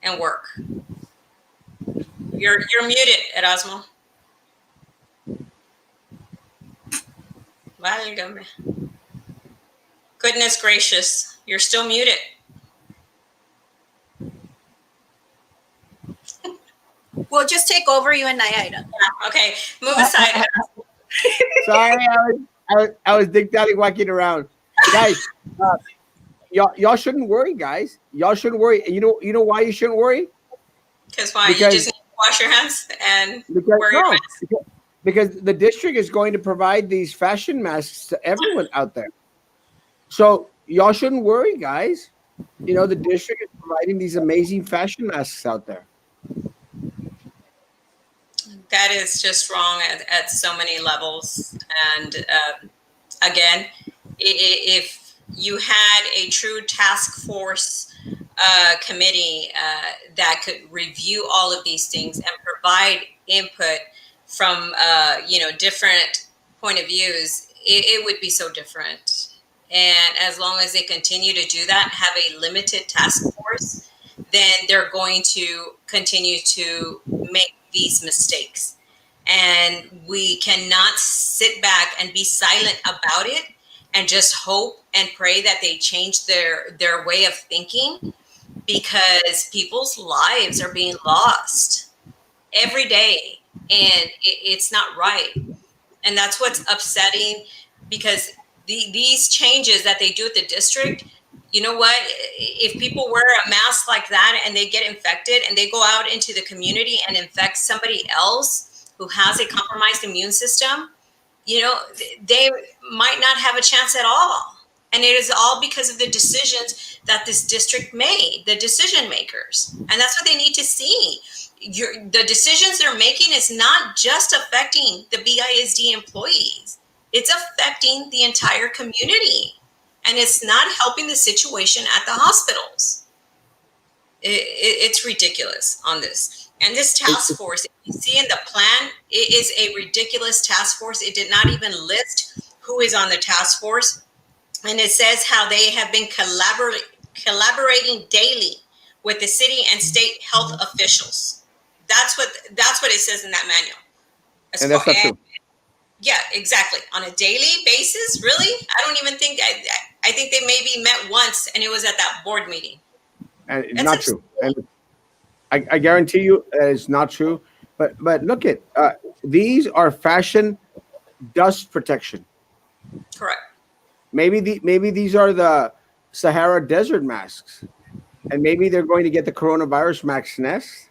and work. You're muted, Erasmo. Válgame. Goodness gracious, you're still muted. We'll just take over you and Nayaida. Okay, move aside. Sorry, I was dictating, walking around, guys. Y'all shouldn't worry, guys. Y'all shouldn't worry. And you know why you shouldn't worry? Because why? You just need to wash your hands and wear your mask. Because the district is going to provide these fashion masks to everyone out there. So y'all shouldn't worry, guys. The district is providing these amazing fashion masks out there. That is just wrong at so many levels. And again, if you had a true task force committee that could review all of these things and provide input from different point of views, it would be so different. And as long as they continue to do that, have a limited task force, then they're going to continue to make these mistakes. And we cannot sit back and be silent about it and just hope and pray that they change their way of thinking, because people's lives are being lost every day, and it's not right. And that's what's upsetting, because these changes that they do at the district, you know what? If people wear a mask like that and they get infected and they go out into the community and infect somebody else who has a compromised immune system, they might not have a chance at all. And it is all because of the decisions that this district made, the decision makers. And that's what they need to see. The decisions they're making is not just affecting the BISD employees. It's affecting the entire community. And it's not helping the situation at the hospitals. It's ridiculous on this. And this task force, if you see in the plan, it is a ridiculous task force. It did not even list who is on the task force. And it says how they have been collaborating daily with the city and state health officials. That's what it says in that manual. And that's not true. Yeah, exactly. On a daily basis, really? I don't even think, I think they maybe met once, and it was at that board meeting. And it's not true. And I guarantee you it's not true. But look at these are fashion dust protection. Correct. Maybe these are the Sahara Desert masks, and maybe they're going to get the coronavirus mask next.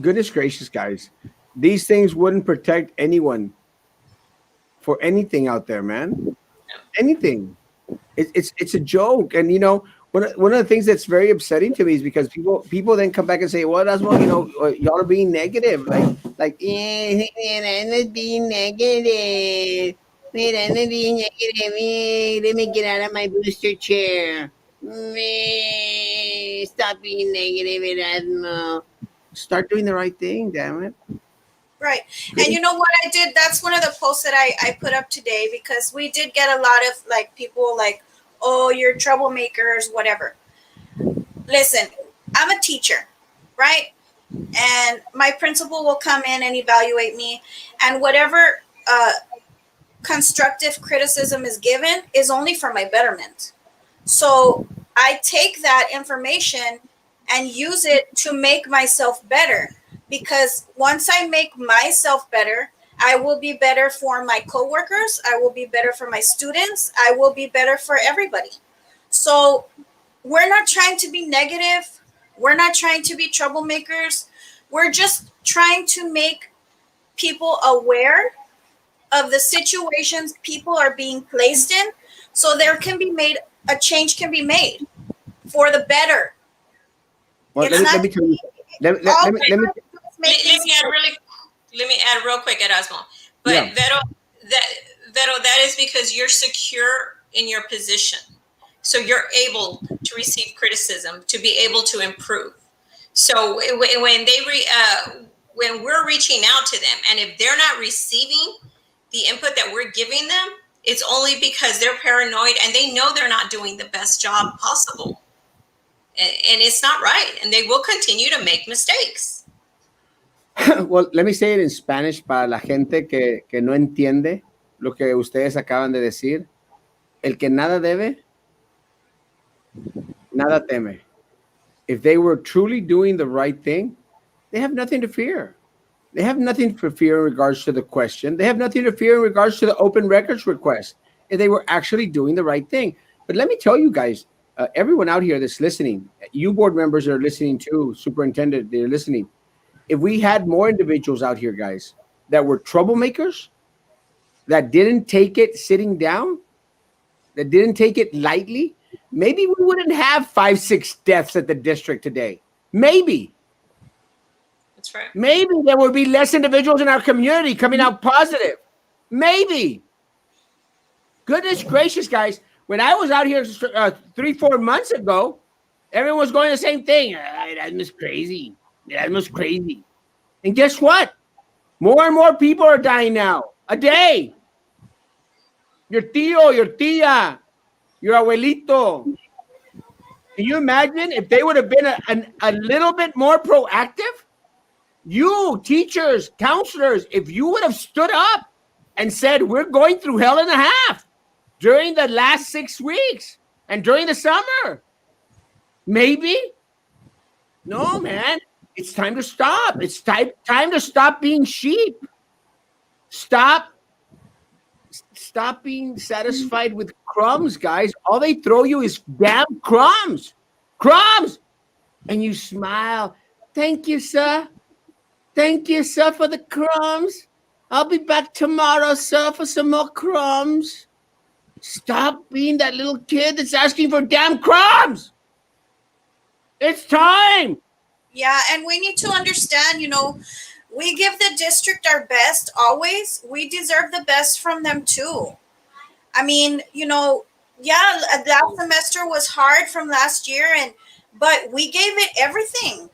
Goodness gracious, guys. These things wouldn't protect anyone for anything out there, man. Anything. It's a joke. And one of the things that's very upsetting to me is because people then come back and say, well, that's what y'all are being negative. Like I'm not being negative. Wait, I'm not being negative. Let me get out of my booster chair. Stop being negative, Erasmo. Start doing the right thing, damn it. Right. And you know what I did? That's one of the posts that I put up today, because we did get a lot of people oh, you're troublemakers, whatever. Listen, I'm a teacher, right? And my principal will come in and evaluate me, and whatever constructive criticism is given is only for my betterment. So I take that information and use it to make myself better. Because once I make myself better, I will be better for my coworkers. I will be better for my students. I will be better for everybody. So we're not trying to be negative. We're not trying to be troublemakers. We're just trying to make people aware of the situations people are being placed in, so a change can be made for the better. Well, let me tell you. Let me add real quick, Erasmo. But yeah. Vero, that is because you're secure in your position. So you're able to receive criticism, to be able to improve. So when we're reaching out to them, and if they're not receiving the input that we're giving them, it's only because they're paranoid and they know they're not doing the best job possible. And it's not right. And they will continue to make mistakes. Well, let me say it in Spanish para la gente que no entiende lo que ustedes acaban de decir. El que nada debe, nada teme. If they were truly doing the right thing, they have nothing to fear. They have nothing to fear in regards to the question. They have nothing to fear in regards to the open records request if they were actually doing the right thing. But let me tell you guys, everyone out here that's listening, you board members that are listening too, superintendent, they're listening. If we had more individuals out here, guys, that were troublemakers, that didn't take it sitting down, that didn't take it lightly, maybe we wouldn't have 5-6 deaths at the district today. Maybe. That's right. Maybe there would be less individuals in our community coming out positive. Maybe. Goodness gracious, guys. When I was out here 3-4 months ago, everyone was going the same thing. Erasmo's crazy. Erasmo's crazy. And guess what? More and more people are dying now. A day. Your tío, your tía, your abuelito. Can you imagine if they would have been a little bit more proactive? You, teachers, counselors, if you would have stood up and said, we're going through hell and a half during the last 6 weeks and during the summer, maybe. No, man, it's time to stop. It's time to stop being sheep. Stop being satisfied with crumbs, guys. All they throw you is damn crumbs. Crumbs. And you smile. Thank you, sir. Thank you, sir, for the crumbs. I'll be back tomorrow, sir, for some more crumbs. Stop being that little kid that's asking for damn crumbs. It's time. Yeah, and we need to understand, we give the district our best always. We deserve the best from them too. I mean, yeah, last semester was hard from last year, but we gave it everything.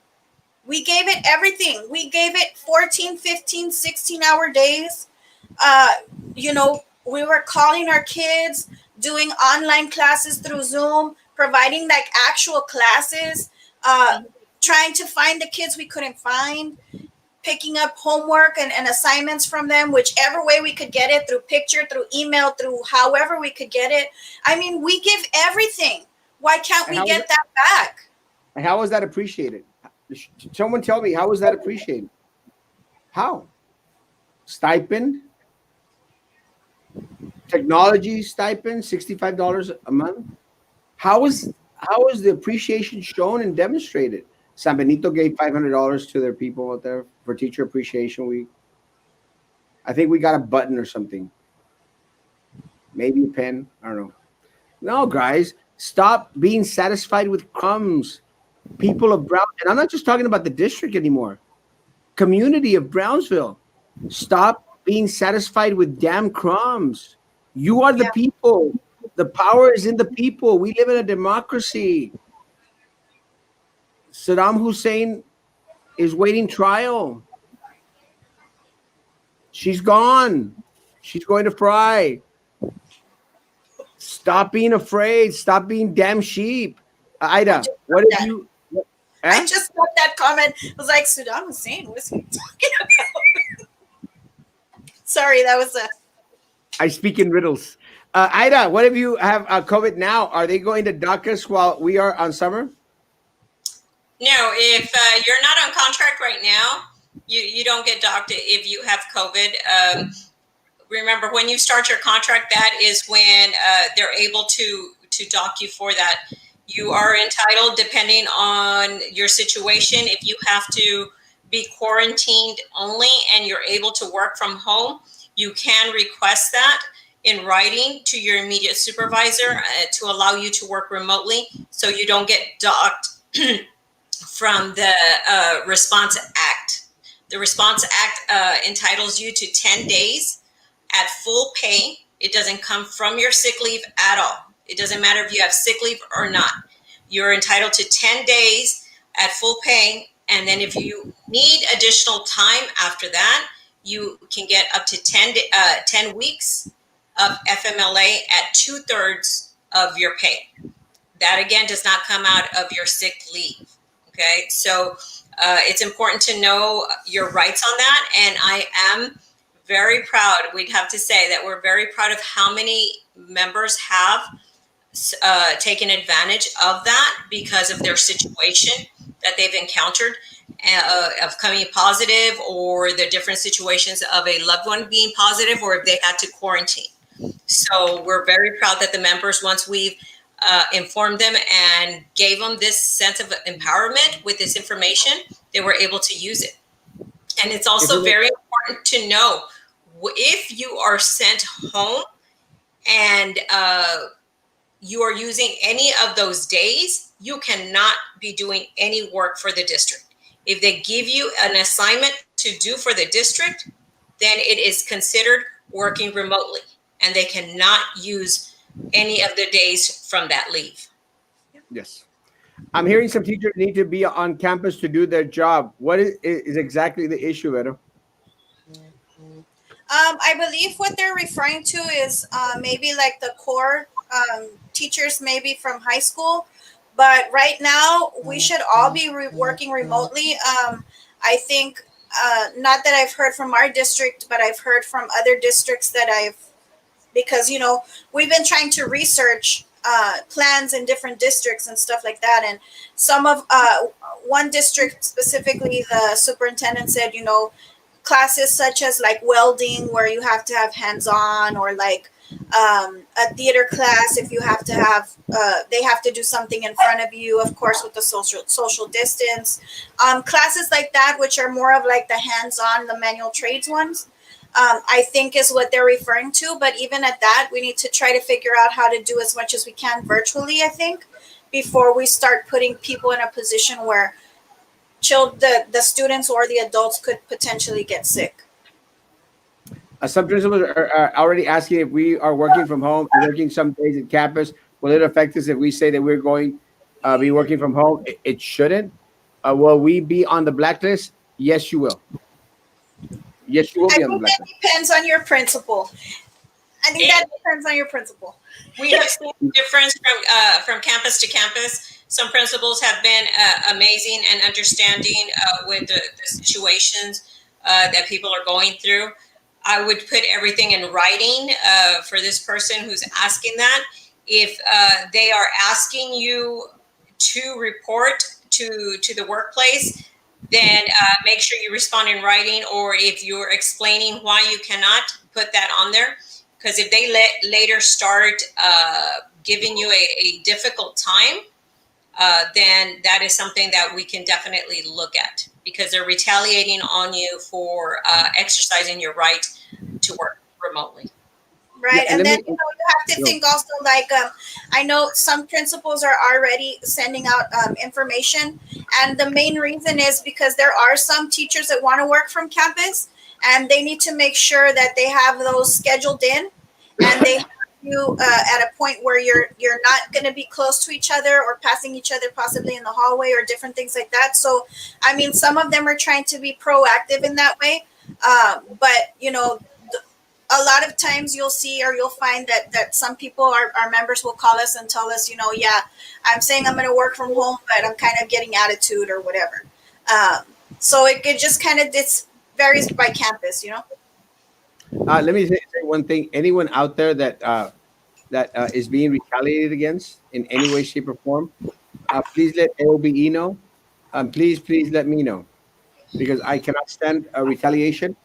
We gave it everything. We gave it 14, 15, 16-hour days. We were calling our kids, doing online classes through Zoom, providing like actual classes, trying to find the kids we couldn't find, picking up homework and assignments from them, whichever way we could get it, through picture, through email, through however we could get it. I mean, we give everything. Why can't we get that back? And how was that appreciated? Someone tell me, how was that appreciated? How? Stipend? Technology stipend, $65 a month? How is the appreciation shown and demonstrated? San Benito gave $500 to their people out there for Teacher Appreciation Week. I think we got a button or something. Maybe a pen. I don't know. No, guys, stop being satisfied with crumbs. People of Brown, and I'm not just talking about the district anymore. Community of Brownsville, stop being satisfied with damn crumbs. You are the people. The power is in the people. We live in a democracy. Saddam Hussein is waiting trial. She's gone. She's going to fry. Stop being afraid. Stop being damn sheep. Ida, what did you... I just got that comment. I was like, Saddam Hussein, what's he talking about? Sorry, that was I speak in riddles. Ida, what if you have COVID now? Are they going to dock us while we are on summer? No, if you're not on contract right now, you don't get docked if you have COVID. Remember, when you start your contract, that is when they're able to dock you for that. You are entitled, depending on your situation, if you have to be quarantined only and you're able to work from home, you can request that in writing to your immediate supervisor to allow you to work remotely so you don't get docked from the Response Act. The Response Act entitles you to 10 days at full pay. It doesn't come from your sick leave at all. It doesn't matter if you have sick leave or not. You're entitled to 10 days at full pay. And then if you need additional time after that, you can get up to 10 weeks of FMLA at 2/3 of your pay. That again does not come out of your sick leave. Okay, so it's important to know your rights on that. And I am very proud, we'd have to say that we're very proud of how many members have taken advantage of that because of their situation that they've encountered of coming positive, or the different situations of a loved one being positive, or if they had to quarantine. So we're very proud that the members, once we've informed them and gave them this sense of empowerment with this information, they were able to use it. And it's also very important to know, if you are sent home and you are using any of those days, you cannot be doing any work for the district. If they give you an assignment to do for the district, then it is considered working remotely, and they cannot use any of the days from that leave. Yes. I'm hearing some teachers need to be on campus to do their job. What is exactly the issue, Vero? I believe what they're referring to is maybe like the core teachers, maybe from high school. But right now, we should all be working remotely. I think, not that I've heard from our district, but I've heard from other districts because, we've been trying to research plans in different districts and stuff like that. And some of one district specifically, the superintendent said, classes such as like welding, where you have to have hands-on, or like a theater class, if you have to have they have to do something in front of you, of course, with the social distance. Classes like that, which are more of like the hands-on, the manual trades ones, I think is what they're referring to. But even at that, we need to try to figure out how to do as much as we can virtually, I think, before we start putting people in a position where the students or the adults could potentially get sick. Some principals are already asking if we are working from home, working some days at campus. Will it affect us if we say that we're going to be working from home? It shouldn't. Will we be on the blacklist? Yes, you will. Yes, you will be on the blacklist. That depends on your principal. I think that depends on your principal. We have seen difference from campus to campus. Some principals have been amazing and understanding with the situations that people are going through. I would put everything in writing for this person who's asking that. If they are asking you to report to the workplace, then make sure you respond in writing, or if you're explaining why you cannot, put that on there. Because if they later start giving you a difficult time, then that is something that we can definitely look at, because they're retaliating on you for exercising your right to work remotely. Right. And then, you have to think also, like, I know some principals are already sending out information. And the main reason is because there are some teachers that want to work from campus, and they need to make sure that they have those scheduled in, and they have you at a point where you're not going to be close to each other or passing each other possibly in the hallway or different things like that. So, I mean, some of them are trying to be proactive in that way. But, a lot of times you'll see, or you'll find that some people, our members, will call us and tell us, yeah, I'm saying I'm going to work from home, but I'm kind of getting attitude or whatever. So it just kind of varies by campus, Let me say one thing. Anyone out there that is being retaliated against in any way, shape, or form, please let AOBE know. Please let me know, because I cannot stand retaliation.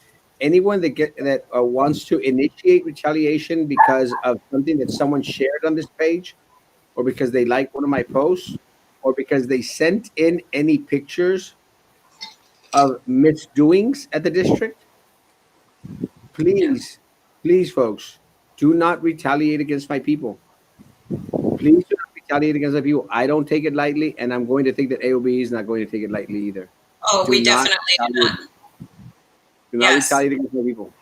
Anyone that wants to initiate retaliation because of something that someone shared on this page, or because they like one of my posts, or because they sent in any pictures of misdoings at the district, please, folks, do not retaliate against my people. Please do not retaliate against my people. I don't take it lightly, and I'm going to think that AOB is not going to take it lightly either. Oh, we definitely do not. Do not retaliate against my people.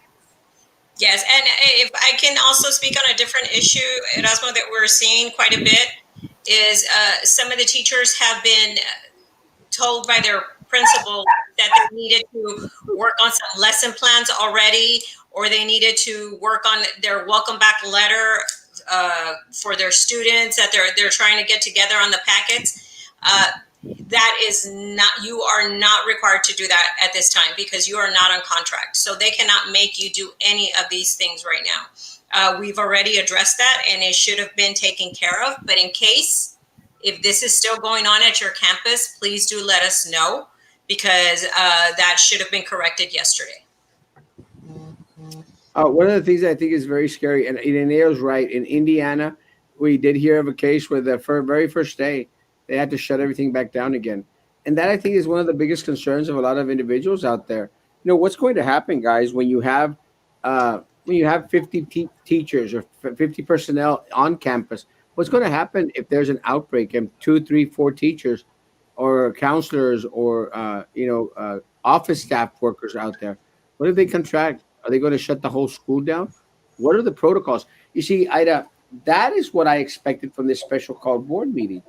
Yes, and if I can also speak on a different issue, Erasmo, that we're seeing quite a bit is some of the teachers have been told by their principal that they needed to work on some lesson plans already, or they needed to work on their welcome back letter for their students that they're trying to get together on the packets. That is not, you are not required to do that at this time because you are not on contract. So they cannot make you do any of these things right now. We've already addressed that and it should have been taken care of. But in case, if this is still going on at your campus, please do let us know because that should have been corrected yesterday. One of the things I think is very scary, and Ireneo's right. In Indiana, we did hear of a case where the very first day they had to shut everything back down again, and that I think is one of the biggest concerns of a lot of individuals out there. What's going to happen, guys, when you have 50 teachers or 50 personnel on campus? What's going to happen if there's an outbreak and two, three, four teachers or counselors or office staff workers out there? What if they contract? Are they going to shut the whole school down? What are the protocols? You see, Ida, that is what I expected from this special called board meeting.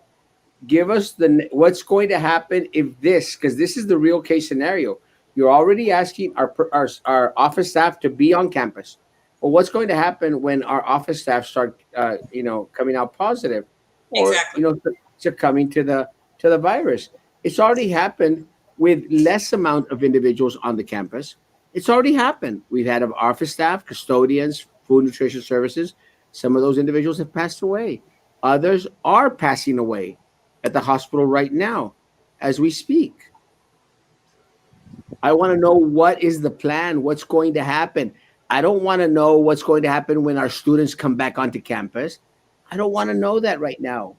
Give us what's going to happen if this, because this is the real case scenario. You're already asking our office staff to be on campus. Well, what's going to happen when our office staff start, coming out positive, or Exactly. succumbing to the virus? It's already happened with less amount of individuals on the campus. It's already happened. We've had of office staff, custodians, food nutrition services. Some of those individuals have passed away. Others are passing away at the hospital right now as we speak. I want to know what is the plan, what's going to happen. I don't want to know what's going to happen when our students come back onto campus. I don't want to know that right now.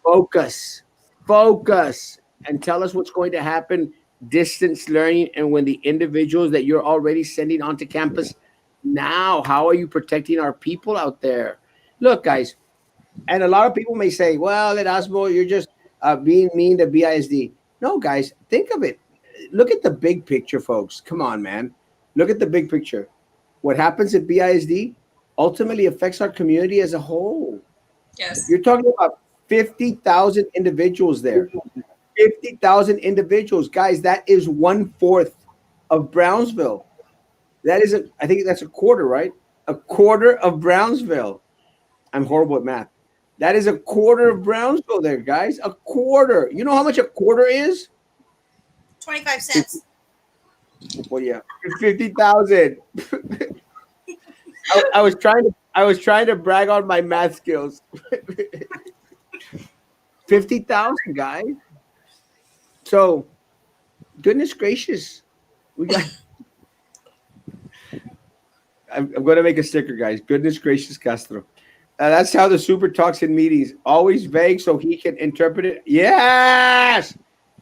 Focus, focus, and tell us what's going to happen distance learning and when the individuals that you're already sending onto campus now, how are you protecting our people out there? Look, guys, and a lot of people may say, well, Erasmo, you're just being mean to BISD. No, guys, think of it. Look at the big picture, folks. Come on, man. Look at the big picture. What happens at BISD ultimately affects our community as a whole. Yes. You're talking about 50,000 individuals there. 50,000 individuals. Guys, that is 1/4 of Brownsville. That is, I think that's a quarter, right? A quarter of Brownsville. I'm horrible at math. That is a quarter of Brownsville there, guys. A quarter. You know how much a quarter is? 25 cents. Well, yeah, 50,000. I was trying to brag on my math skills. 50,000, guys. So, goodness gracious, we got. I'm going to make a sticker, guys. Goodness gracious, Castro. That's how the super talks in meetings. Always vague so he can interpret it. Yes!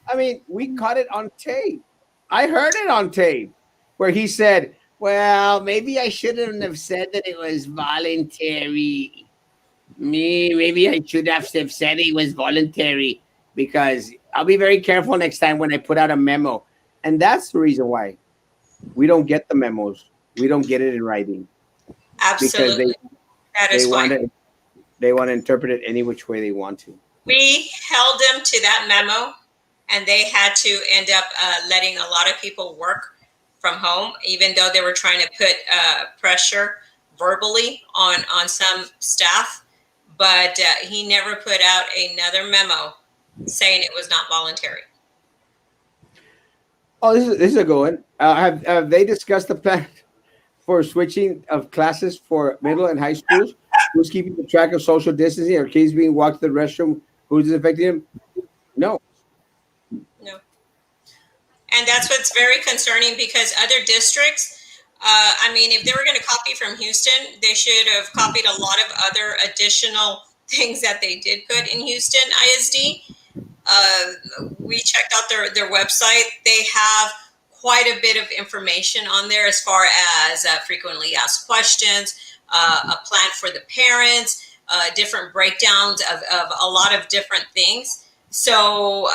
I mean, we caught it on tape. I heard it on tape where he said, well, maybe I shouldn't have said that it was voluntary. Maybe I should have said it was voluntary because I'll be very careful next time when I put out a memo. And that's the reason why we don't get the memos. We don't get it in writing. Absolutely. Because they want to interpret it any which way they want to. We held them to that memo, and they had to end up letting a lot of people work from home, even though they were trying to put pressure verbally on some staff. But he never put out another memo saying it was not voluntary. Oh, this is a good one. Have they discussed the plan for switching of classes for middle and high schools? Who's keeping the track of social distancing? Are kids being walked to the restroom? Who's disinfecting them? No. No. And that's what's very concerning because other districts, if they were going to copy from Houston, they should have copied a lot of other additional things that they did put in Houston ISD. We checked out their website. They have quite a bit of information on there as far as frequently asked questions, a plan for the parents, different breakdowns of a lot of different things. So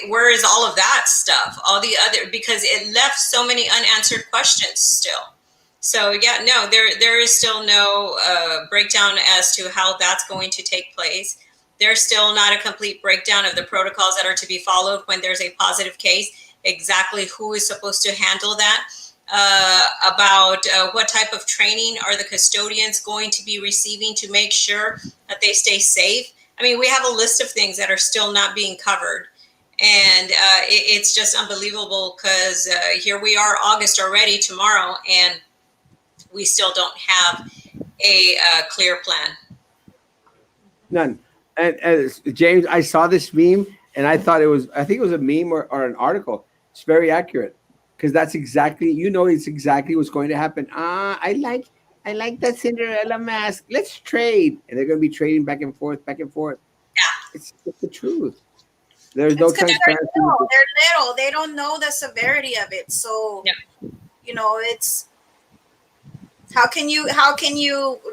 where is all of that stuff? All the other, because it left so many unanswered questions still. So yeah, no, there is still no breakdown as to how that's going to take place. There's still not a complete breakdown of the protocols that are to be followed when there's a positive case, exactly who is supposed to handle that, about what type of training are the custodians going to be receiving to make sure that they stay safe. I mean, we have a list of things that are still not being covered. And it's just unbelievable because here we are, August already, tomorrow, and we still don't have a clear plan. None. And James, I saw this meme and I thought I think it was a meme or an article. It's very accurate because that's exactly, it's exactly what's going to happen. I like that Cinderella mask. Let's trade. And they're going to be trading back and forth, back and forth. Yeah. It's the truth. There's no It's 'cause transparency. they're little. They're little. They don't know the severity of it. So, Yeah. It's how can you?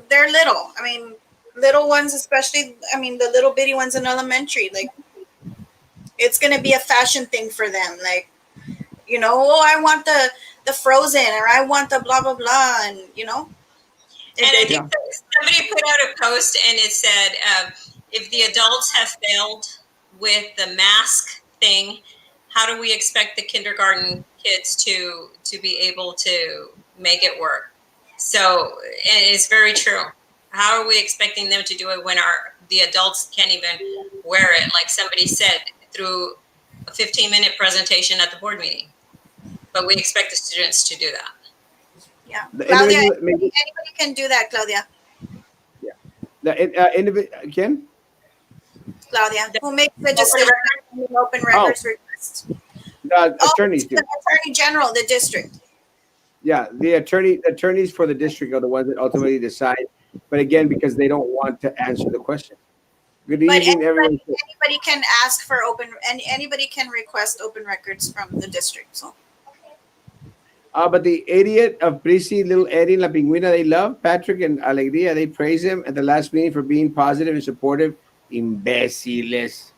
They're little. I mean, little ones, especially. I mean, the little bitty ones in elementary. Like, it's gonna be a fashion thing for them. Like, oh, I want the Frozen, or I want the blah blah blah, and And I think somebody put out a post and it said, if the adults have failed with the mask thing, how do we expect the kindergarten kids to be able to make it work? So, and it's very true. How are we expecting them to do it when the adults can't even wear it, like somebody said, through a 15-minute presentation at the board meeting? But we expect the students to do that. Yeah, Claudia, anybody can do that, Claudia. Yeah, the individual Ken. Claudia, who makes legislation and open records request? The attorneys do. The Attorney General, the district. Yeah, the attorneys for the district are the ones that ultimately decide. But again, because they don't want to answer the question. Good evening, everyone. Anybody can ask for anybody can request open records from the district. So. But the idiot of Prissy, little Eddie, La Pingüina, they love Patrick and Alegría. They praise him at the last meeting for being positive and supportive. Imbéciles.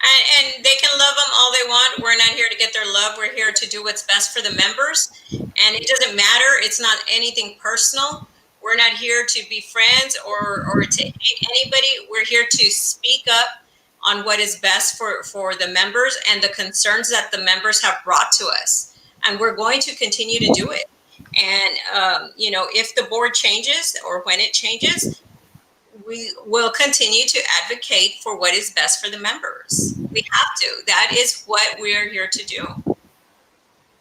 And they can love them all they want. We're not here to get their love. We're here to do what's best for the members. And it doesn't matter. It's not anything personal. We're not here to be friends or to hate anybody. We're here to speak up on what is best for the members and the concerns that the members have brought to us. And we're going to continue to do it. And, if the board changes or when it changes, we will continue to advocate for what is best for the members. We have to. That is what we are here to do.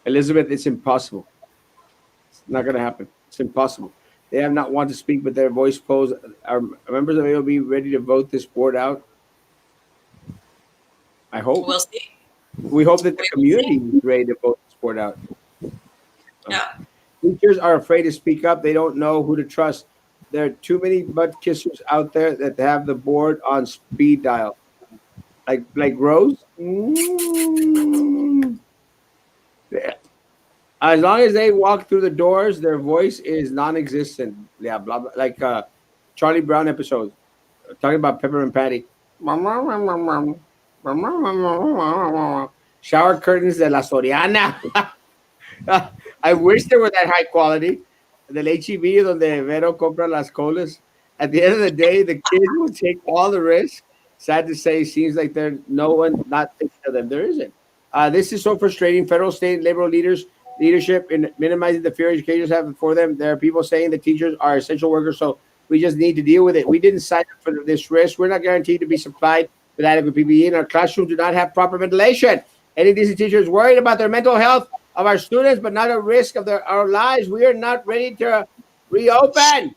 Elizabeth, it's impossible. It's not going to happen. It's impossible. They have not wanted to speak, but their voice posed. Our members of AOB ready to vote this board out? I hope. We'll see. We hope that the community is ready to vote this board out. Yeah. Teachers are afraid to speak up. They don't know who to trust. There are too many butt kissers out there that have the board on speed dial. Like Rose. Yeah. As long as they walk through the doors, their voice is non-existent. Yeah, blah blah. Like Charlie Brown episodes talking about Peppermint Patty. Shower curtains de la Soriana. I wish they were that high quality. Del HEB donde Vero compra las colas. At the end of the day, the kids will take all the risk. Sad to say, seems like there's no one not thinking of them. There isn't. This is so frustrating. Federal, state, and labor leadership in minimizing the fear educators have for them. There are people saying the teachers are essential workers, so we just need to deal with it. We didn't sign up for this risk. We're not guaranteed to be supplied with adequate PPE, and our classrooms do not have proper ventilation. Any decent teacher is worried about their mental health of our students, but not a risk of our lives. We are not ready to reopen.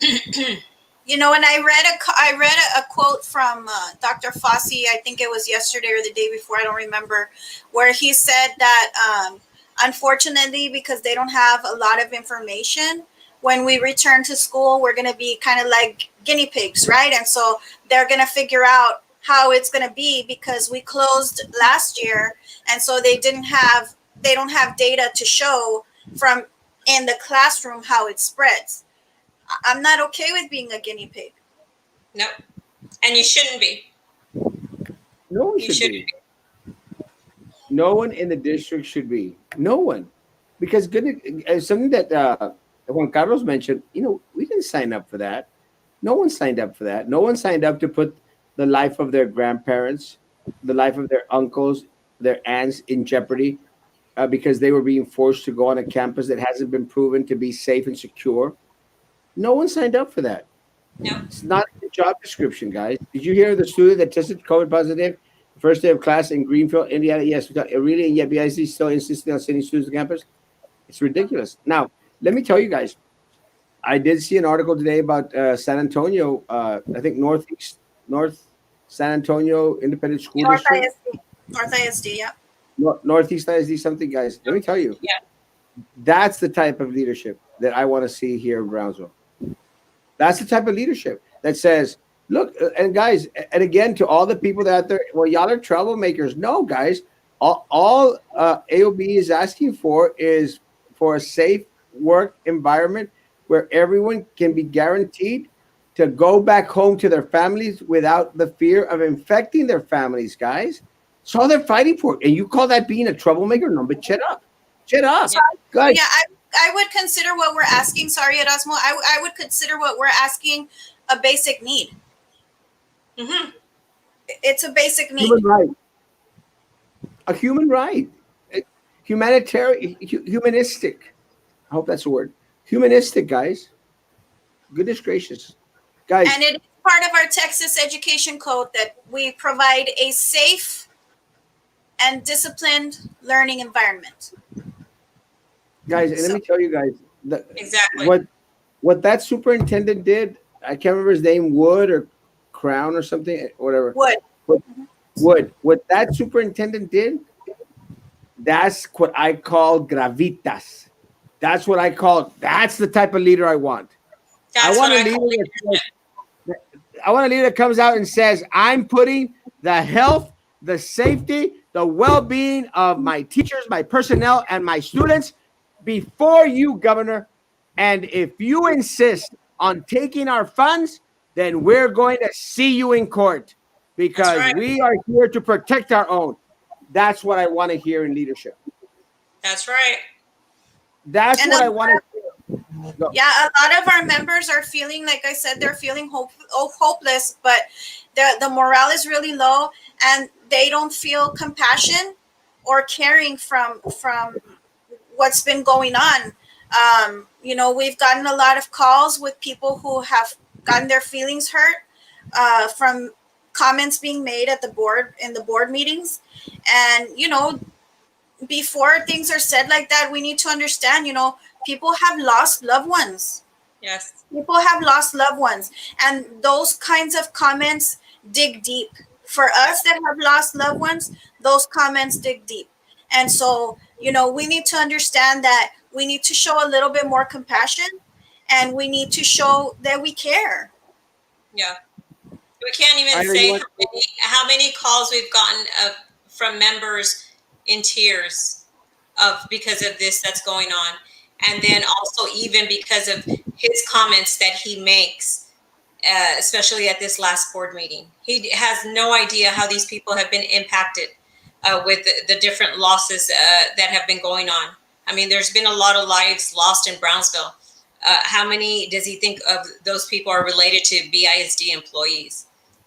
And I read a quote from Dr. Fossey. I think it was yesterday or the day before. I don't remember, where he said that unfortunately, because they don't have a lot of information, when we return to school, we're going to be kind of like guinea pigs, right? And so they're going to figure out how it's going to be because we closed last year, and so they don't have data to show from in the classroom how it spreads. I'm not okay with being a guinea pig. No, and you shouldn't be. No one should be. No one in the district should be. No one, because something that Juan Carlos mentioned. We didn't sign up for that. No one signed up for that. No one signed up to put the life of their grandparents, the life of their uncles, their aunts in jeopardy because they were being forced to go on a campus that hasn't been proven to be safe and secure. No one signed up for that. No. It's not in the job description, guys. Did you hear the student that tested COVID positive first day of class in Greenfield, Indiana? Yes, really, and yet BIC still insisting on sending students to campus. It's ridiculous. Now, let me tell you guys. I did see an article today about San Antonio. I think North San Antonio Independent School North District, ISD. North ISD, yeah. Northeast ISD, something, guys. Let me tell you, Yeah. that's the type of leadership that I want to see here in Brownsville. That's the type of leadership that says, look, and guys, and again, to all the people that out there, well, y'all are troublemakers. No, guys, all AOB is asking for is for a safe work environment where everyone can be guaranteed to go back home to their families without the fear of infecting their families, guys. That's all they're fighting for. And you call that being a troublemaker? No, but shut up. Shut up. Yeah. Guys, Yeah, I would consider what we're asking. Sorry, Erasmo. I would consider what we're asking a basic need. Mm-hmm. It's a basic need. human right. A human right. Humanitarian, humanistic. I hope that's a word. Humanistic, guys. Goodness gracious. Guys, And it is part of our Texas Education Code that we provide a safe and disciplined learning environment. and let me tell you guys, Exactly. what that superintendent did, I can't remember his name, Wood or Crown or something, whatever. Would. What that superintendent did, that's what I call gravitas. That's what I call, that's the type of leader I want. That's I want what a I call leader leadership. I want a leader that comes out and says, I'm putting the health, the safety, the well-being of my teachers, my personnel, and my students before you, Governor. And if you insist on taking our funds, then we're going to see you in court because right. we are here to protect our own. That's what I want to hear in leadership. That's right. That's And what a I want to hear. Go. Yeah, a lot of our members are feeling, like I said, they're feeling hopeless, but the morale is really low, and they don't feel compassion or caring from what's been going on. We've gotten a lot of calls with people who have gotten their feelings hurt from comments being made at the board in the board meetings, and before things are said like that, we need to understand, people have lost loved ones. Yes. People have lost loved ones. And those kinds of comments dig deep. For us that have lost loved ones, those comments dig deep. And so, we need to understand that we need to show a little bit more compassion, and we need to show that we care. Yeah. We can't even say how many calls we've gotten from members in tears because of this that's going on. And then also even because of his comments that he makes, especially at this last board meeting. He has no idea how these people have been impacted with the different losses that have been going on. I mean, there's been a lot of lives lost in Brownsville. How many does he think of those people are related to BISD employees?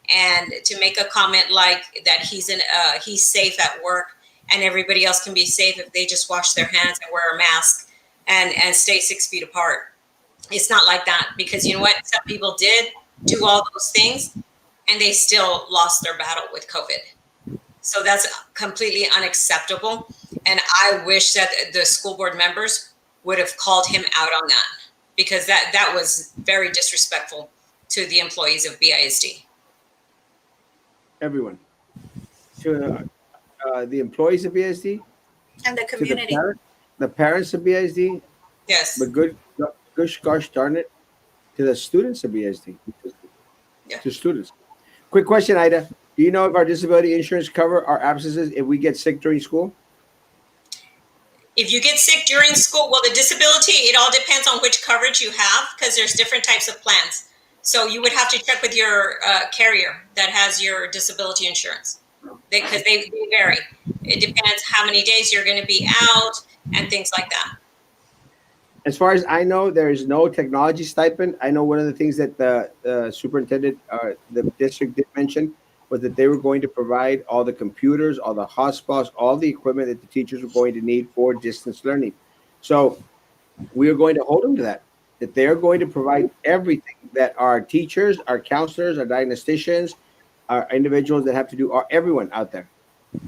And to make a comment like that he's safe at work and everybody else can be safe if they just wash their hands and wear a mask and stay 6 feet apart. It's not like that, because you know what? Some people did do all those things and they still lost their battle with COVID. So that's completely unacceptable. And I wish that the school board members would have called him out on that, because that was very disrespectful to the employees of BISD. Everyone. To the employees of BISD. And the community. The parents of BISD. Yes. But good gosh darn it, to the students of BISD. Yeah. To students. Quick question, Ida. Do you know if our disability insurance cover our absences if we get sick during school? If you get sick during school, well, the disability, it all depends on which coverage you have, because there's different types of plans. So you would have to check with your carrier that has your disability insurance, because they vary. It depends how many days you're going to be out and things like that. As far as I know, there is no technology stipend. I know one of the things that the superintendent, the district did mention was that they were going to provide all the computers, all the hotspots, all the equipment that the teachers were going to need for distance learning. So we are going to hold them to that. That they are going to provide everything that our teachers, our counselors, our diagnosticians, our individuals that have to do, our everyone out there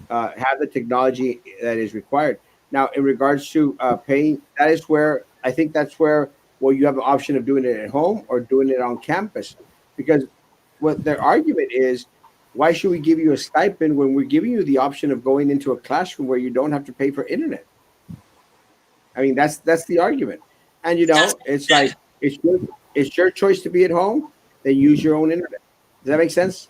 have the technology that is required. Now, in regards to paying, that is where I think that's where well you have an option of doing it at home or doing it on campus, because what their argument is, why should we give you a stipend when we're giving you the option of going into a classroom where you don't have to pay for internet? I mean, that's the argument, and That's it's like it's your choice to be at home, then use your own internet. Does that make sense?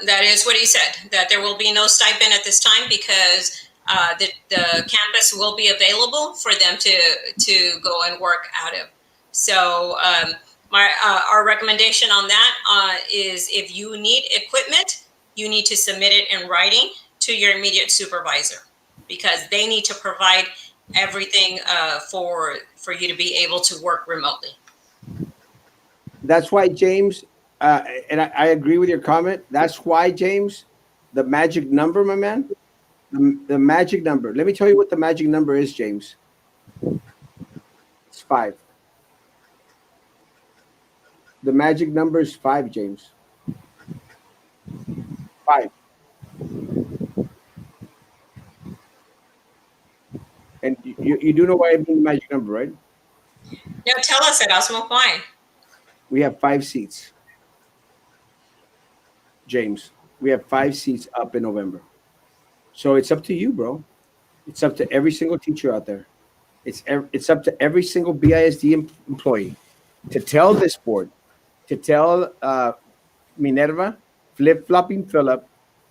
that is what he said, that there will be no stipend at this time because the campus will be available for them to go and work out of. So our recommendation on that is if you need equipment, you need to submit it in writing to your immediate supervisor because they need to provide everything for you to be able to work remotely. That's why, James, and I agree with your comment. That's why, James, the magic number, my man, the magic number. Let me tell you what the magic number is, James. It's five. The magic number is five, James. Five. And you do know why I mean the magic number, right? Now tell us, Erasmo, why? We have 5 seats, James. We have 5 seats up in November. So it's up to you, bro. It's up to every single teacher out there. It's up to every single BISD employee to tell this board, to tell Minerva, Flip Flopping Philip,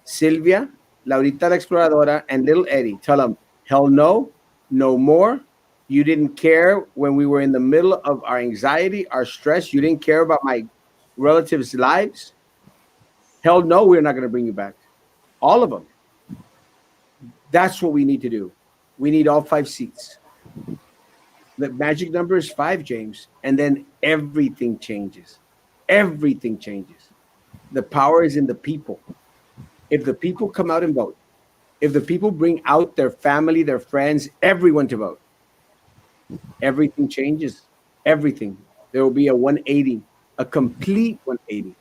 Sylvia, Laurita la Exploradora, and Little Eddie. Tell them, hell no, no more. You didn't care when we were in the middle of our anxiety, our stress. You didn't care about my relatives' lives. Hell no, we're not going to bring you back. All of them. That's what we need to do. We need all 5 seats. The magic number is five, James. And then everything changes. Everything changes. The power is in the people. If the people come out and vote, if the people bring out their family, their friends, everyone to vote, everything changes. Everything. There will be a 180, a complete 180.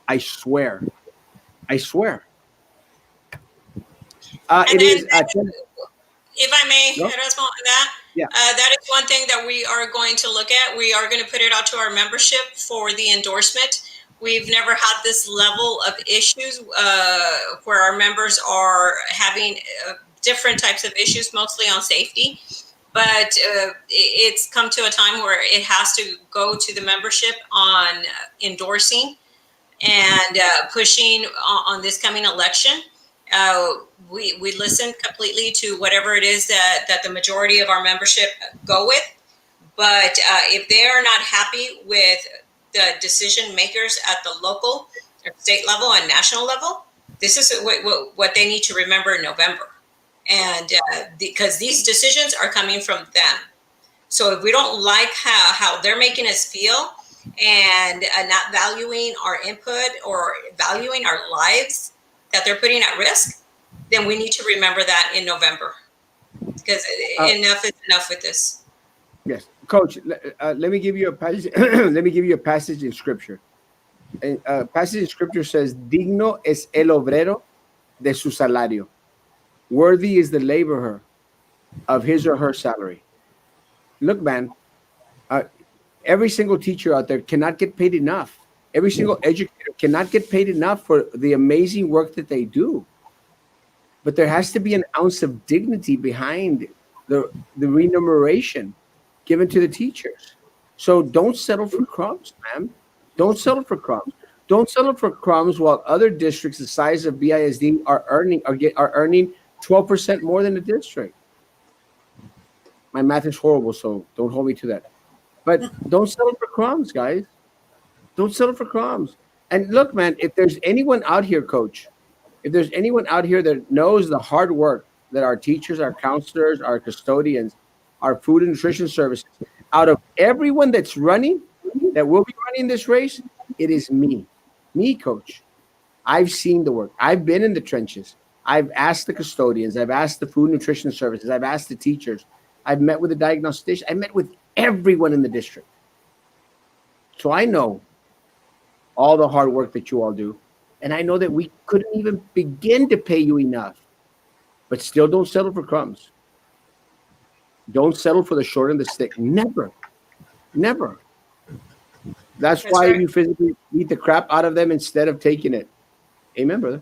I swear. I swear. It is. If I may, No? Erasmo, that Yeah. that is one thing that we are going to look at. We are going to put it out to our membership for the endorsement. We've never had this level of issues where our members are having different types of issues, mostly on safety. But it's come to a time where it has to go to the membership on endorsing and pushing on this coming election. We listen completely to whatever it is that the majority of our membership go with. But if they are not happy with the decision makers at the local, or state level, and national level, this is what they need to remember in November. And because these decisions are coming from them. So if we don't like how they're making us feel and not valuing our input or valuing our lives that they're putting at risk, then we need to remember that in November. Because enough is enough with this. Yes, Coach. Let me give you a passage. Let me give you a passage in Scripture. A passage in Scripture says, "Digno es el obrero de su salario. Worthy is the laborer of his or her salary." Look, man, every single teacher out there cannot get paid enough. Every single educator cannot get paid enough for the amazing work that they do. But there has to be an ounce of dignity behind the remuneration given to the teachers. So don't settle for crumbs, man. Don't settle for crumbs. Don't settle for crumbs while other districts the size of BISD are earning 12% more than the district. My math is horrible, so don't hold me to that. But don't settle for crumbs, guys. Don't settle for crumbs. And look, man, if there's anyone out here, Coach, if there's anyone out here that knows the hard work that our teachers, our counselors, our custodians, our food and nutrition services, out of everyone that's running, that will be running this race, it is me, Coach. I've seen the work. I've been in the trenches. I've asked the custodians. I've asked the food nutrition services. I've asked the teachers. I've met with the diagnostician. I met with everyone in the district. So I know all the hard work that you all do. And I know that we couldn't even begin to pay you enough. But still, don't settle for crumbs. Don't settle for the short end of the stick. Never. Never. That's why right. you physically beat the crap out of them instead of taking it. Amen, brother.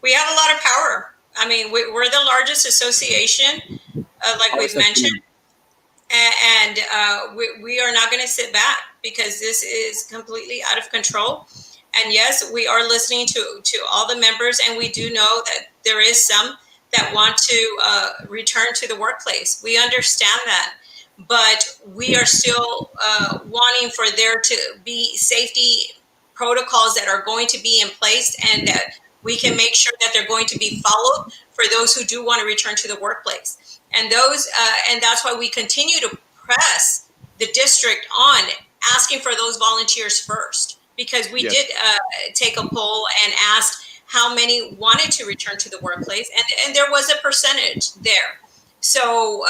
We have a lot of power. I mean, we're the largest association, like we've mentioned. And we are not going to sit back because this is completely out of control. And yes, we are listening to all the members, and we do know that there is some that want to return to the workplace. We understand that, but we are still wanting for there to be safety protocols that are going to be in place, and that we can make sure that they're going to be followed for those who do want to return to the workplace. And that's why we continue to press the district on asking for those volunteers first, because we did take a poll and asked how many wanted to return to the workplace, and there was a percentage there. So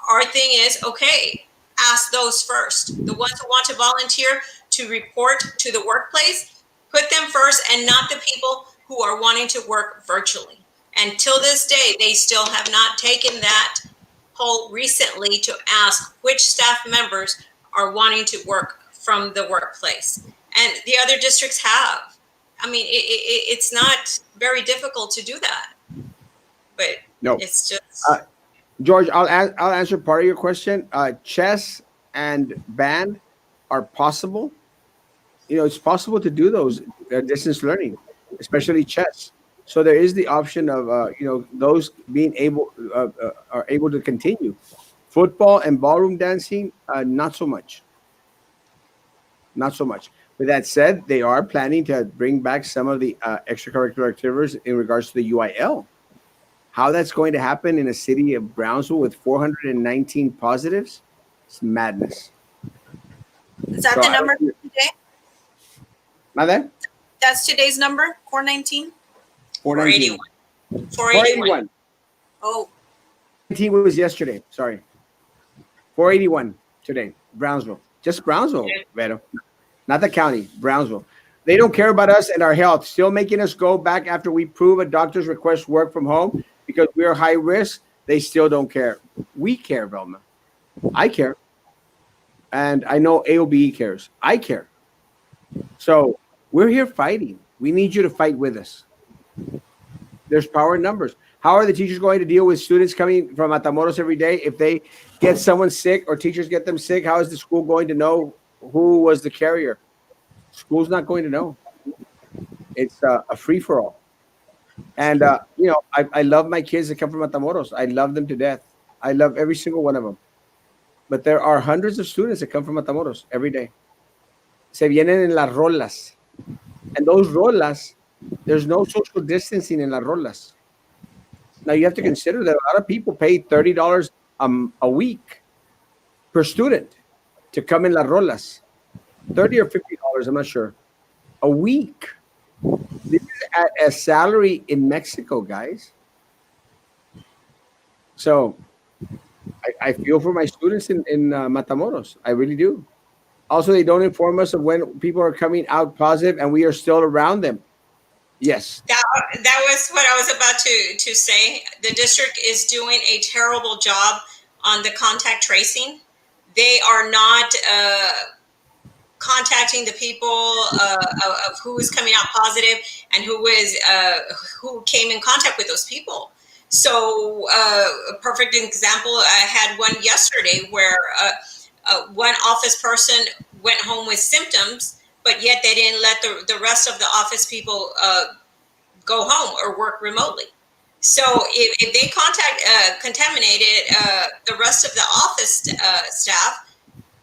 our thing is, okay, ask those first. The ones who want to volunteer to report to the workplace, put them first, and not the people who are wanting to work virtually. And till this day, they still have not taken that poll recently to ask which staff members are wanting to work from the workplace. And the other districts have. I mean, it's not very difficult to do that. But no, it's just... George, I'll answer part of your question. Chess and band are possible. It's possible to do those distance learning, especially chess. So there is the option of those being able are able to continue. Football and ballroom dancing, not so much. Not so much. With that said, they are planning to bring back some of the extracurricular activities in regards to the UIL. How that's going to happen in a city of Brownsville with 419 positives, it's madness. Is that the number today? Not that? That's today's number, 419? 481. 481. Oh. 19 was yesterday. Sorry. 481 today. Brownsville. Just Brownsville, Vero. Not the county. Brownsville. They don't care about us and our health. Still making us go back after we prove a doctor's request work from home because we are high risk. They still don't care. We care, Velma. I care. And I know AOBE cares. I care. So we're here fighting. We need you to fight with us. There's power in numbers. How are the teachers going to deal with students coming from Matamoros every day? If they get someone sick or teachers get them sick, how is the school going to know who was the carrier? School's not going to know. It's a free-for-all. And, I love my kids that come from Matamoros. I love them to death. I love every single one of them. But there are hundreds of students that come from Matamoros every day. Se vienen en las rolas. And those rolas, there's no social distancing in las rolas. Now, you have to consider that a lot of people pay $30 a week per student to come in las rolas. $30 or $50, I'm not sure. A week. This is at a salary in Mexico, guys. So I feel for my students in Matamoros. I really do. Also, they don't inform us of when people are coming out positive and we are still around them. Yes. That was what I was about to say. The district is doing a terrible job on the contact tracing. They are not contacting the people of who is coming out positive and who came in contact with those people. So a perfect example, I had one yesterday where one office person went home with symptoms, but yet they didn't let the rest of the office people go home or work remotely. So if they contaminated the rest of the office staff,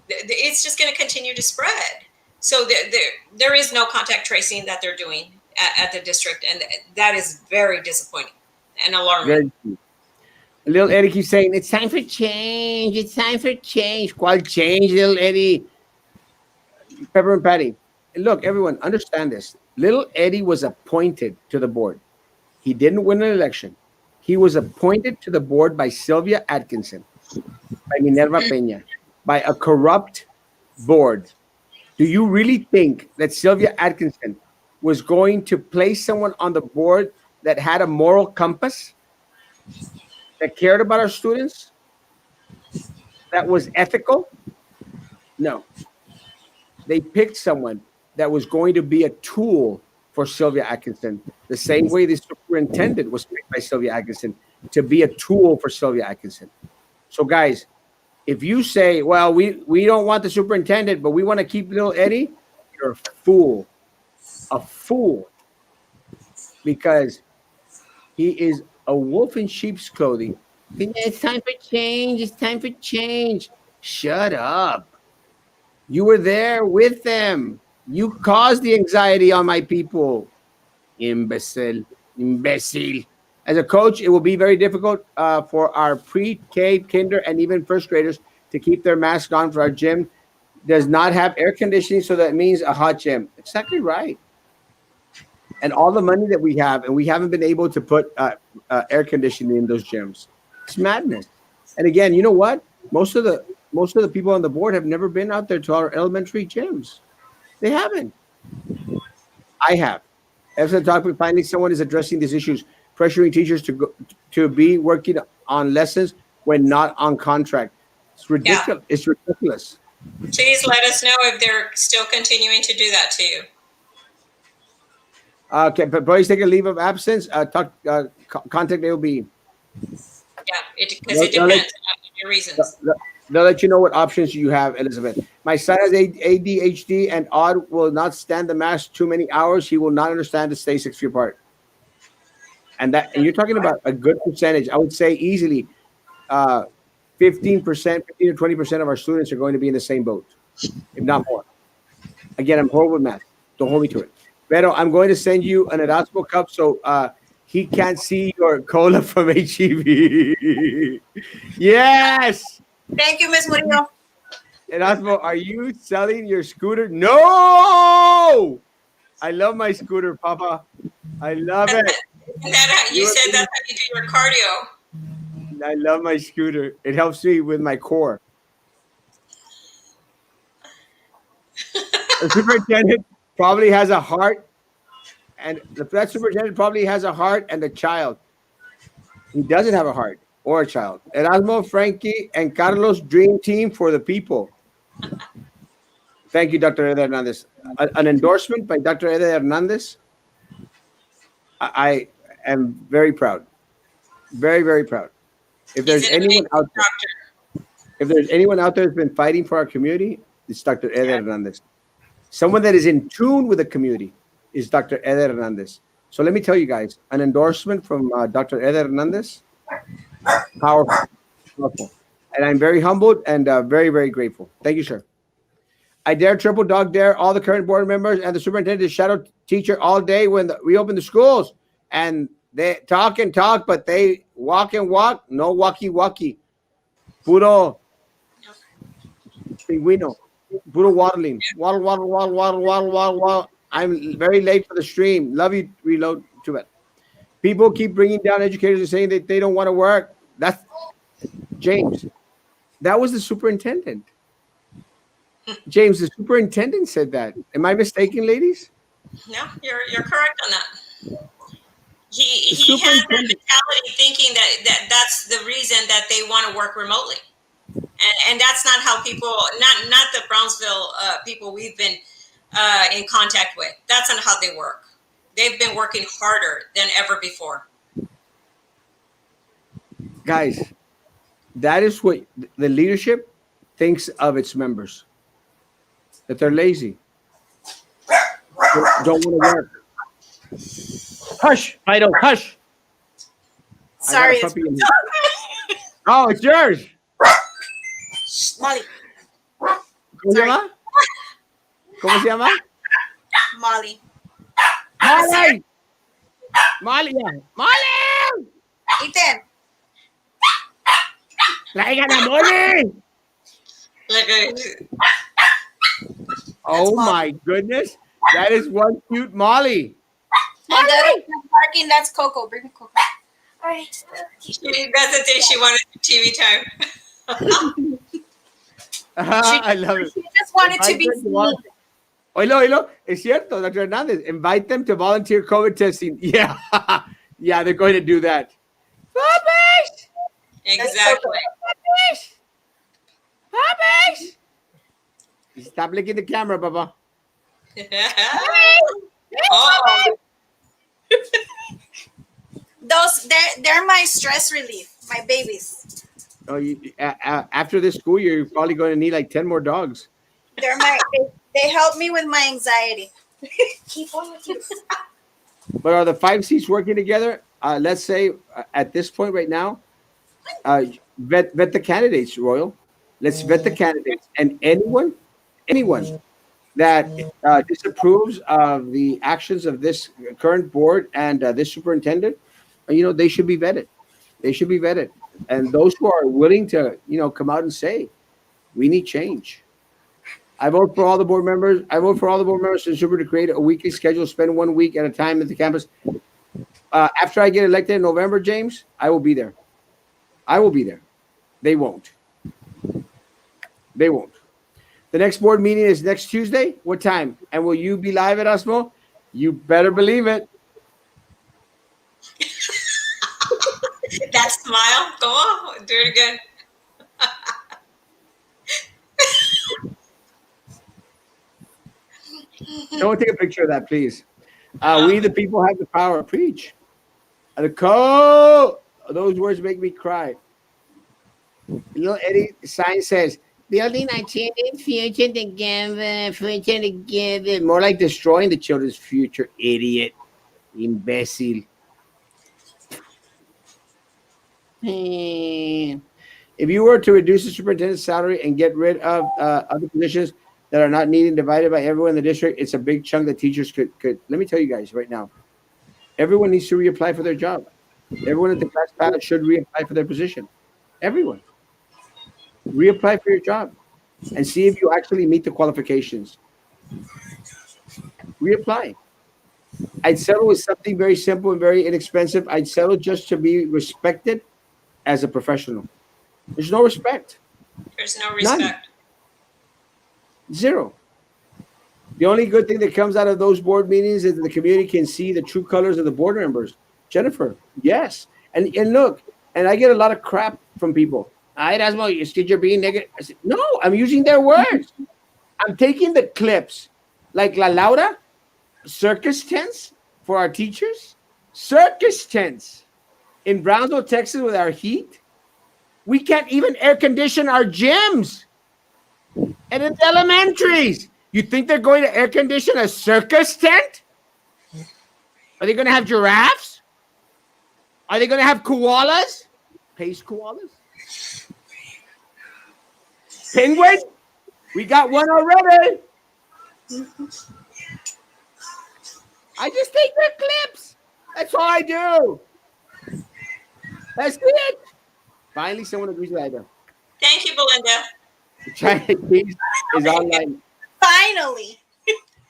it's just going to continue to spread. So there is no contact tracing that they're doing at the district, and that is very disappointing and alarming. Little Eddie keeps saying, it's time for change. It's time for change. ¿Cuál change, little Eddie? Pepper and Patty. Look, everyone, understand this. Little Eddie was appointed to the board. He didn't win an election. He was appointed to the board by Sylvia Atkinson, by Minerva Peña, by a corrupt board. Do you really think that Sylvia Atkinson was going to place someone on the board that had a moral compass, that cared about our students, that was ethical? No. They picked someone that was going to be a tool for Sylvia Atkinson, the same way the superintendent was picked by Sylvia Atkinson to be a tool for Sylvia Atkinson. So, guys, if you say, well, we don't want the superintendent, but we want to keep little Eddie, you're a fool. A fool. Because he is a wolf in sheep's clothing. It's time for change. It's time for change. Shut up. You were there with them. You caused the anxiety on my people. Imbecile. Imbecile. As a coach, it will be very difficult for our pre-K, kinder, and even first graders to keep their masks on, for our gym does not have air conditioning, so that means a hot gym. Exactly right. And all the money that we have, and we haven't been able to put air conditioning in those gyms. It's madness. And again, you know what? Most of the people on the board have never been out there to our elementary gyms. They haven't. I have. As I talk, finally, someone is addressing these issues, pressuring teachers to be working on lessons when not on contract. It's ridiculous. Yeah. It's ridiculous. Please let us know if they're still continuing to do that to you. Okay, but please take a leave of absence. Contact AOB. Yeah, because it depends on your reasons. They'll let you know what options you have, Elizabeth. My son has ADHD and Odd will not stand the mask too many hours. He will not understand to stay 6 feet apart. And you're talking about a good percentage. I would say easily 15%, 15 to 20% of our students are going to be in the same boat, if not more. Again, I'm horrible with math. Don't hold me to it. Pero I'm going to send you an Erasmo cup so he can't see your cola from HEB. Yes. Thank you, Ms. Murillo. Erasmo, are you selling your scooter? No. I love my scooter, Papa. I love it. You said that's how you do your cardio. I love my scooter. It helps me with my core. The superintendent probably has a heart, and that superintendent probably has a heart and a child. He doesn't have a heart or a child. Erasmo, Frankie, and Carlos, dream team for the people. Thank you, Dr. Eder Hernandez. An endorsement by Dr. Eder Hernandez. I am very proud. Very, very proud. If there's anyone out there that's been fighting for our community, it's Dr. Eder Hernandez. Someone that is in tune with the community is Dr. Eder Hernandez. So let me tell you guys, an endorsement from Dr. Eder Hernandez, powerful. And I'm very humbled and very, very grateful. Thank you, sir. I dare triple dog dare all the current board members and the superintendent to shadow teacher all day when we open the schools. And they talk and talk, but they walk and walk. No walkie-walkie. Puro pingüino. Puro waddling. Waddle. I'm very late for the stream. Love you, Reload. Too bad. People keep bringing down educators and saying that they don't want to work. That's James. That was the superintendent. James, the superintendent said that. Am I mistaken, ladies? No, you're correct on that. He has that mentality thinking that that's the reason that they want to work remotely. And that's not how people, not the Brownsville people we've been in contact with. That's not how they work. They've been working harder than ever before. Guys, that is what the leadership thinks of its members. That they're lazy. Don't want to work. Hush, Fido, hush. Sorry. Oh, it's yours. Molly. ¿Cómo se llama? ¿Cómo se llama? Molly. Molly. Molly. Molly. Ethan. Traigan a Molly. Oh my goodness. That is one cute Molly. And the other one barking, that's Coco. Bring me Coco. All right. That's the thing. She wanted TV time. I love it. She just wanted to Invite be them to seen. volunteer. Oilo, es cierto, Dr. Hernandez. Invite them to volunteer COVID testing. Yeah, yeah, they're going to do that. Puppies! Exactly. Puppies! Puppies! Stop licking the camera, Papa. Oh, Those they're my stress relief, my babies. Oh, after this school year, you're probably going to need like 10 more dogs. They're they help me with my anxiety. Keep on with you. But are the 5 C's working together? Let's say at this point right now, vet the candidates, Royal. Let's vet the candidates. And anyone that disapproves of the actions of this current board and this superintendent, they should be vetted. They should be vetted. And those who are willing to, come out and say, we need change. I vote for all the board members. I vote for all the board members and super to create a weekly schedule, spend 1 week at a time at the campus. After I get elected in November, James, I will be there. I will be there. They won't. They won't. The next board meeting is next Tuesday. What time? And will you be live at Erasmo? You better believe it. that smile. Go on. Do it again. Don't take a picture of that, please. We the people have the power. Preach. The code. Those words make me cry. Little Eddie sign says, building our children's future together. More like destroying the children's future, idiot. Imbecile. If you were to reduce the superintendent's salary and get rid of other positions that are not needed, divided by everyone in the district, it's a big chunk that teachers could. Let me tell you guys right now, everyone needs to reapply for their job. Everyone at the class pilot should reapply for their position. Everyone. Reapply for your job and see if you actually meet the qualifications. Reapply. I'd settle with something very simple and very inexpensive. I'd settle just to be respected as a professional. There's no respect. There's no respect. None. Zero. The only good thing that comes out of those board meetings is that the community can see the true colors of the board members. Jennifer, yes. And look, and I get a lot of crap from people. Erasmo, you're being negative. I said, no, I'm using their words. I'm taking the clips like La Laura, circus tents for our teachers, circus tents in Brownsville, Texas with our heat. We can't even air condition our gyms. And in the elementaries, you think they're going to air condition a circus tent? Are they going to have giraffes? Are they going to have koalas? Pace koalas? Penguin? We got one already. I just take their clips. That's all I do. That's it. Finally, someone agrees with that. Thank you, Belinda. The Chinese is online. Finally.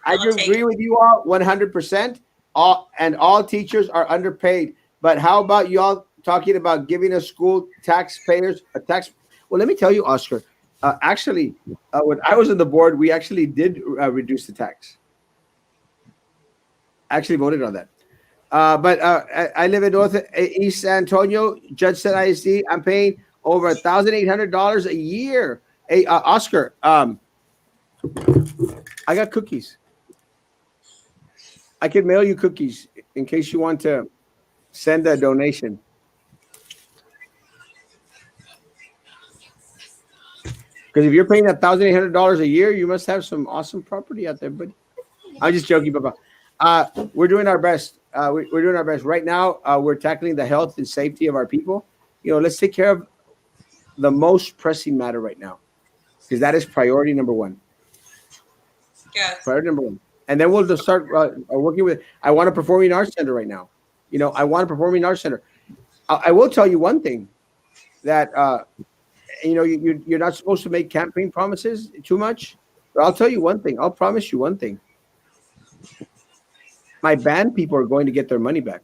I do agree with you all 100%. All teachers are underpaid. But how about y'all talking about giving a school taxpayers a tax? Well, let me tell you, Oscar. Actually, when I was on the board, we actually did reduce the tax. I actually voted on that. But I live in East San Antonio. Judson ISD. I'm paying over $1,800 a year. Hey, Oscar, I got cookies. I can mail you cookies in case you want to send a donation. Because if you're paying $1,800 a year, you must have some awesome property out there, buddy. I'm just joking, Papa. We're doing our best. We're doing our best. Right now, we're tackling the health and safety of our people. Let's take care of the most pressing matter right now. Because that is priority number one. Yeah. Priority number one. And then we'll just start working with. I want a performing arts center right now. I want a performing arts center. I will tell you one thing that you're not supposed to make campaign promises too much. But I'll tell you one thing. I'll promise you one thing. My band people are going to get their money back.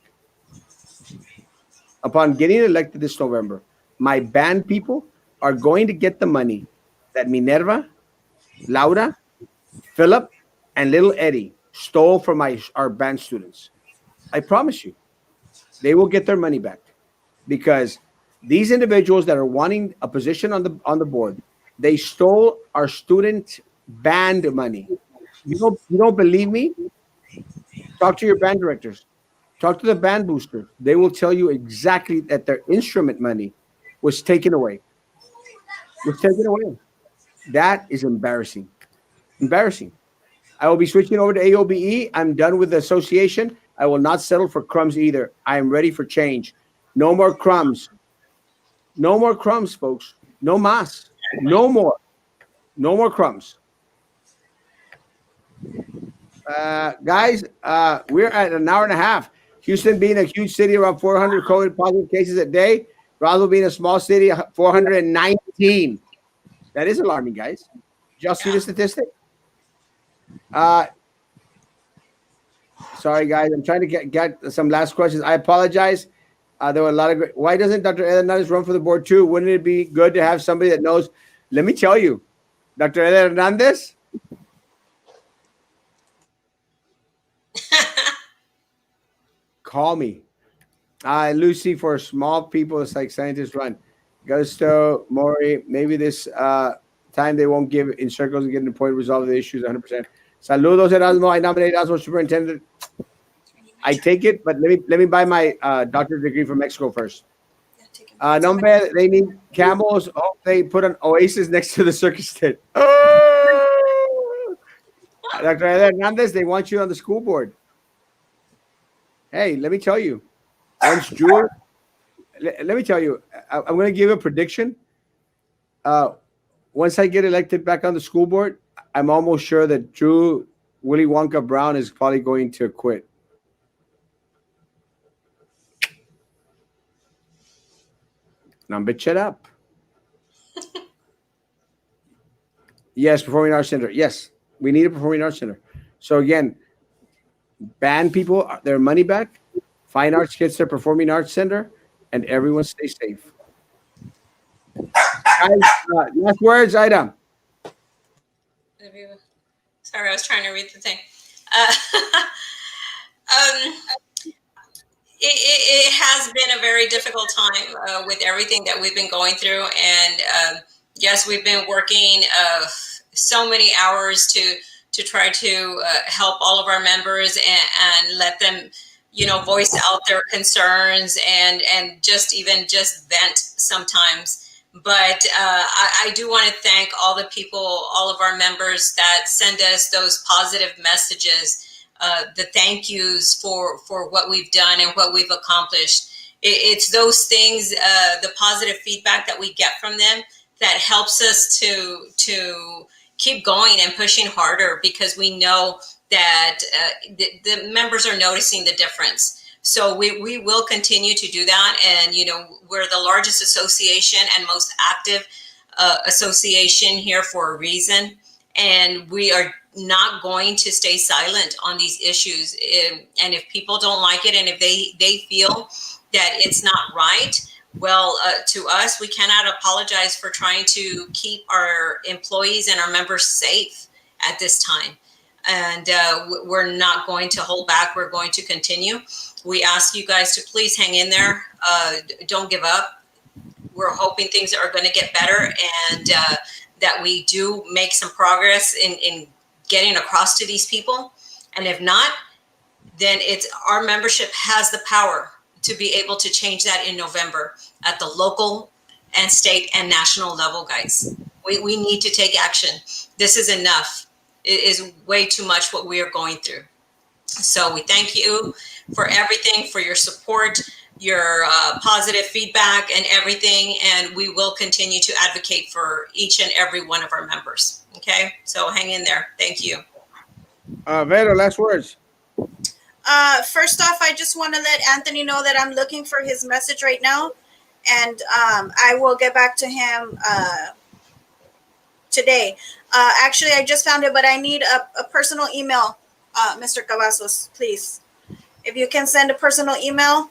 Upon getting elected this November, my band people are going to get the money that Minerva, Laura, Philip, and little Eddie stole from our band students. I promise you, they will get their money back because these individuals that are wanting a position on the board, they stole our student band money. You don't believe me? Talk to your band directors. Talk to the band boosters. They will tell you exactly that their instrument money was taken away. Was taken away. That is embarrassing. Embarrassing. I will be switching over to AOBE. I'm done with the association. I will not settle for crumbs either. I am ready for change. No more crumbs. No more crumbs, folks. No mas. No more. No more crumbs. Guys, we're at an hour and a half. Houston being a huge city, around 400 COVID positive cases a day. Roswell being a small city, 419. That is alarming, guys. Did y'all see the statistic? Sorry, guys. I'm trying to get some last questions. I apologize. There were a lot of great. Why doesn't Dr. Hernandez run for the board too? Wouldn't it be good to have somebody that knows? Let me tell you, Dr. Hernandez. Call me. Lucy, for small people, it's like scientists run. Gusto, Maury, maybe this time they won't give in circles and get an point to resolve the issues 100%. Saludos, Erasmo. I nominate Erasmo superintendent. I take it, but let me buy my doctorate degree from Mexico first. Number, they need camels. Oh, they put an oasis next to the circus tent. Oh! Dr. Hernandez, they want you on the school board. Hey, let me tell you. Once Drew, let me tell you, I'm going to give a prediction. Once I get elected back on the school board, I'm almost sure that Drew Willy Wonka Brown is probably going to quit. Now, bitch it up. Yes, Performing Arts Center. Yes, we need a Performing Arts Center. So again, band people their money back, fine arts gets their Performing Arts Center, and everyone stay safe. Guys, last words, Ida. Sorry, I was trying to read the thing. It has been a very difficult time with everything that we've been going through. And yes, we've been working so many hours to try to help all of our members and let them, voice out their concerns and just vent sometimes. But I do want to thank all the people, all of our members that send us those positive messages, the thank yous for what we've done and what we've accomplished. It's those things, the positive feedback that we get from them that helps us to keep going and pushing harder, because we know that the members are noticing the difference. So we will continue to do that. And, we're the largest association and most active association here for a reason. And we are not going to stay silent on these issues. And if people don't like it, and if they feel that it's not right, well, to us, we cannot apologize for trying to keep our employees and our members safe at this time. And we're not going to hold back. We're going to continue. We ask you guys to please hang in there. Don't give up. We're hoping things are going to get better, and that we do make some progress in getting across to these people. And if not, then our membership has the power to be able to change that in November at the local and state and national level, guys. We need to take action. This is enough. It is way too much what we are going through. So we thank you for everything, for your support, your positive feedback and everything. And we will continue to advocate for each and every one of our members. Okay, so hang in there. Thank you. Vero, last words. First off, I just want to let Anthony know that I'm looking for his message right now. And I will get back to him today. Actually, I just found it, but I need a personal email Mr. Cavazos, please. If you can send a personal email,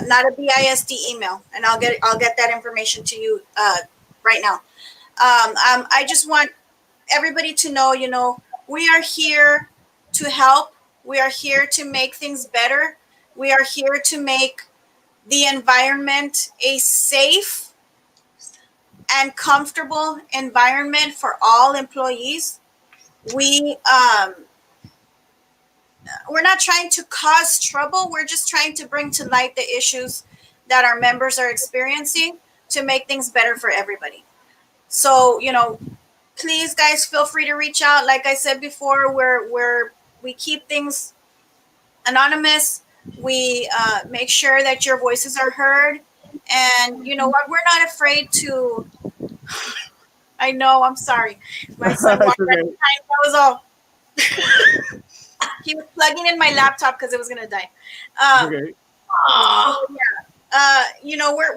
not a BISD email, and I'll get that information to you right now. I just want everybody to know, we are here to help. We are here to make things better. We are here to make the environment a safe and comfortable environment for all employees. We we're not trying to cause trouble. We're just trying to bring to light the issues that our members are experiencing to make things better for everybody. So, please, guys, feel free to reach out. Like I said before, we keep things anonymous. We make sure that your voices are heard. And you know what? We're not afraid to. I know. I'm sorry. My son walked right behind. That was all. He was plugging in my laptop because it was gonna die. Okay.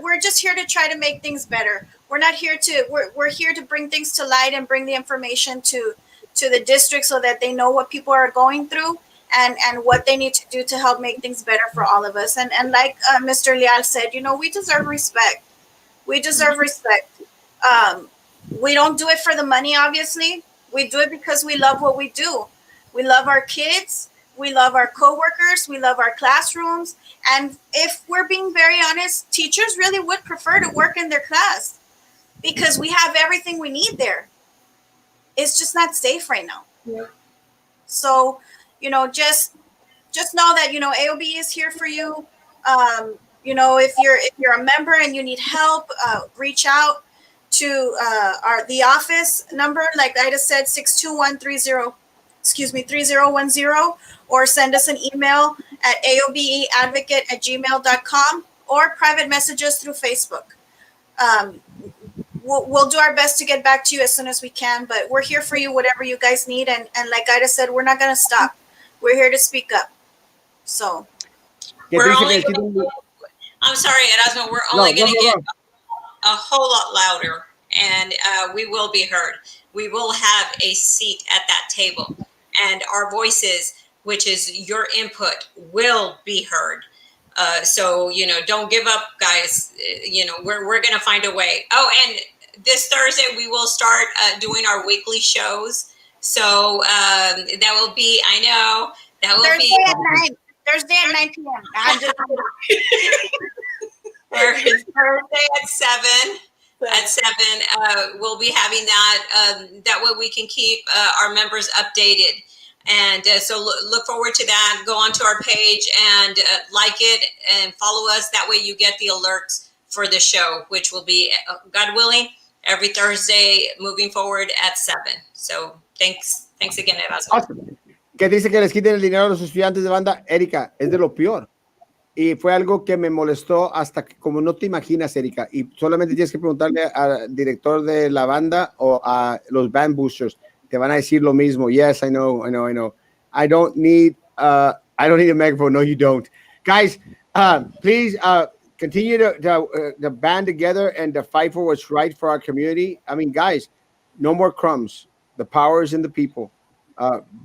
We're just here to try to make things better. We're not here to. We're here to bring things to light and bring the information to the district so that they know what people are going through and what they need to do to help make things better for all of us. And like Mr. Leal said, we deserve respect. We deserve respect. We don't do it for the money, obviously. We do it because we love what we do. We love our kids. We love our coworkers. We love our classrooms. And if we're being very honest, teachers really would prefer to work in their class because we have everything we need there. It's just not safe right now. Yeah. So, just know that, AOB is here for you. If you're a member and you need help, reach out to the office number, like I just said, 621-3010, or send us an email at aobeadvocate@gmail.com or private messages through Facebook. We'll do our best to get back to you as soon as we can, but we're here for you, whatever you guys need. And like I just said, we're not going to stop. We're here to speak up. So. I'm sorry, Erasmo, we're only going to get a whole lot louder, and we will be heard. We will have a seat at that table, and our voices, which is your input, will be heard. So, don't give up, guys. We're going to find a way. Oh, and this Thursday, we will start doing our weekly shows. So that will be, I know, that will Thursday be... at 9. Thursday at 9 p.m. I'm just Thursday at 7. At 7, we'll be having that. That way we can keep our members updated. And so look forward to that. Go onto our page and like it and follow us. That way you get the alerts for the show, which will be, God willing, every Thursday moving forward at 7. So thanks again, Erasmo. Awesome. Que dice que les quiten el dinero a los estudiantes de banda. Erika, es de lo peor. Y fue algo que me molestó hasta que, como no te imaginas, Erika, y solamente tienes que preguntarle al director de la banda o a los band boosters, te van a decir lo mismo. Yes, I know. I don't need a microphone. No, you don't. Guys, please continue to band together and to fight for what's right for our community. I mean, guys, no more crumbs. The power is in the people.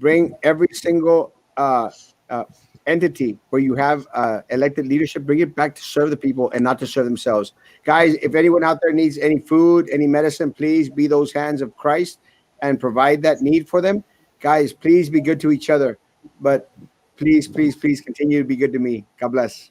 Bring every single entity where you have elected leadership, bring it back to serve the people and not to serve themselves. Guys, if anyone out there needs any food, any medicine, please be those hands of Christ and provide that need for them. Guys, please be good to each other. But please continue to be good to me. God bless.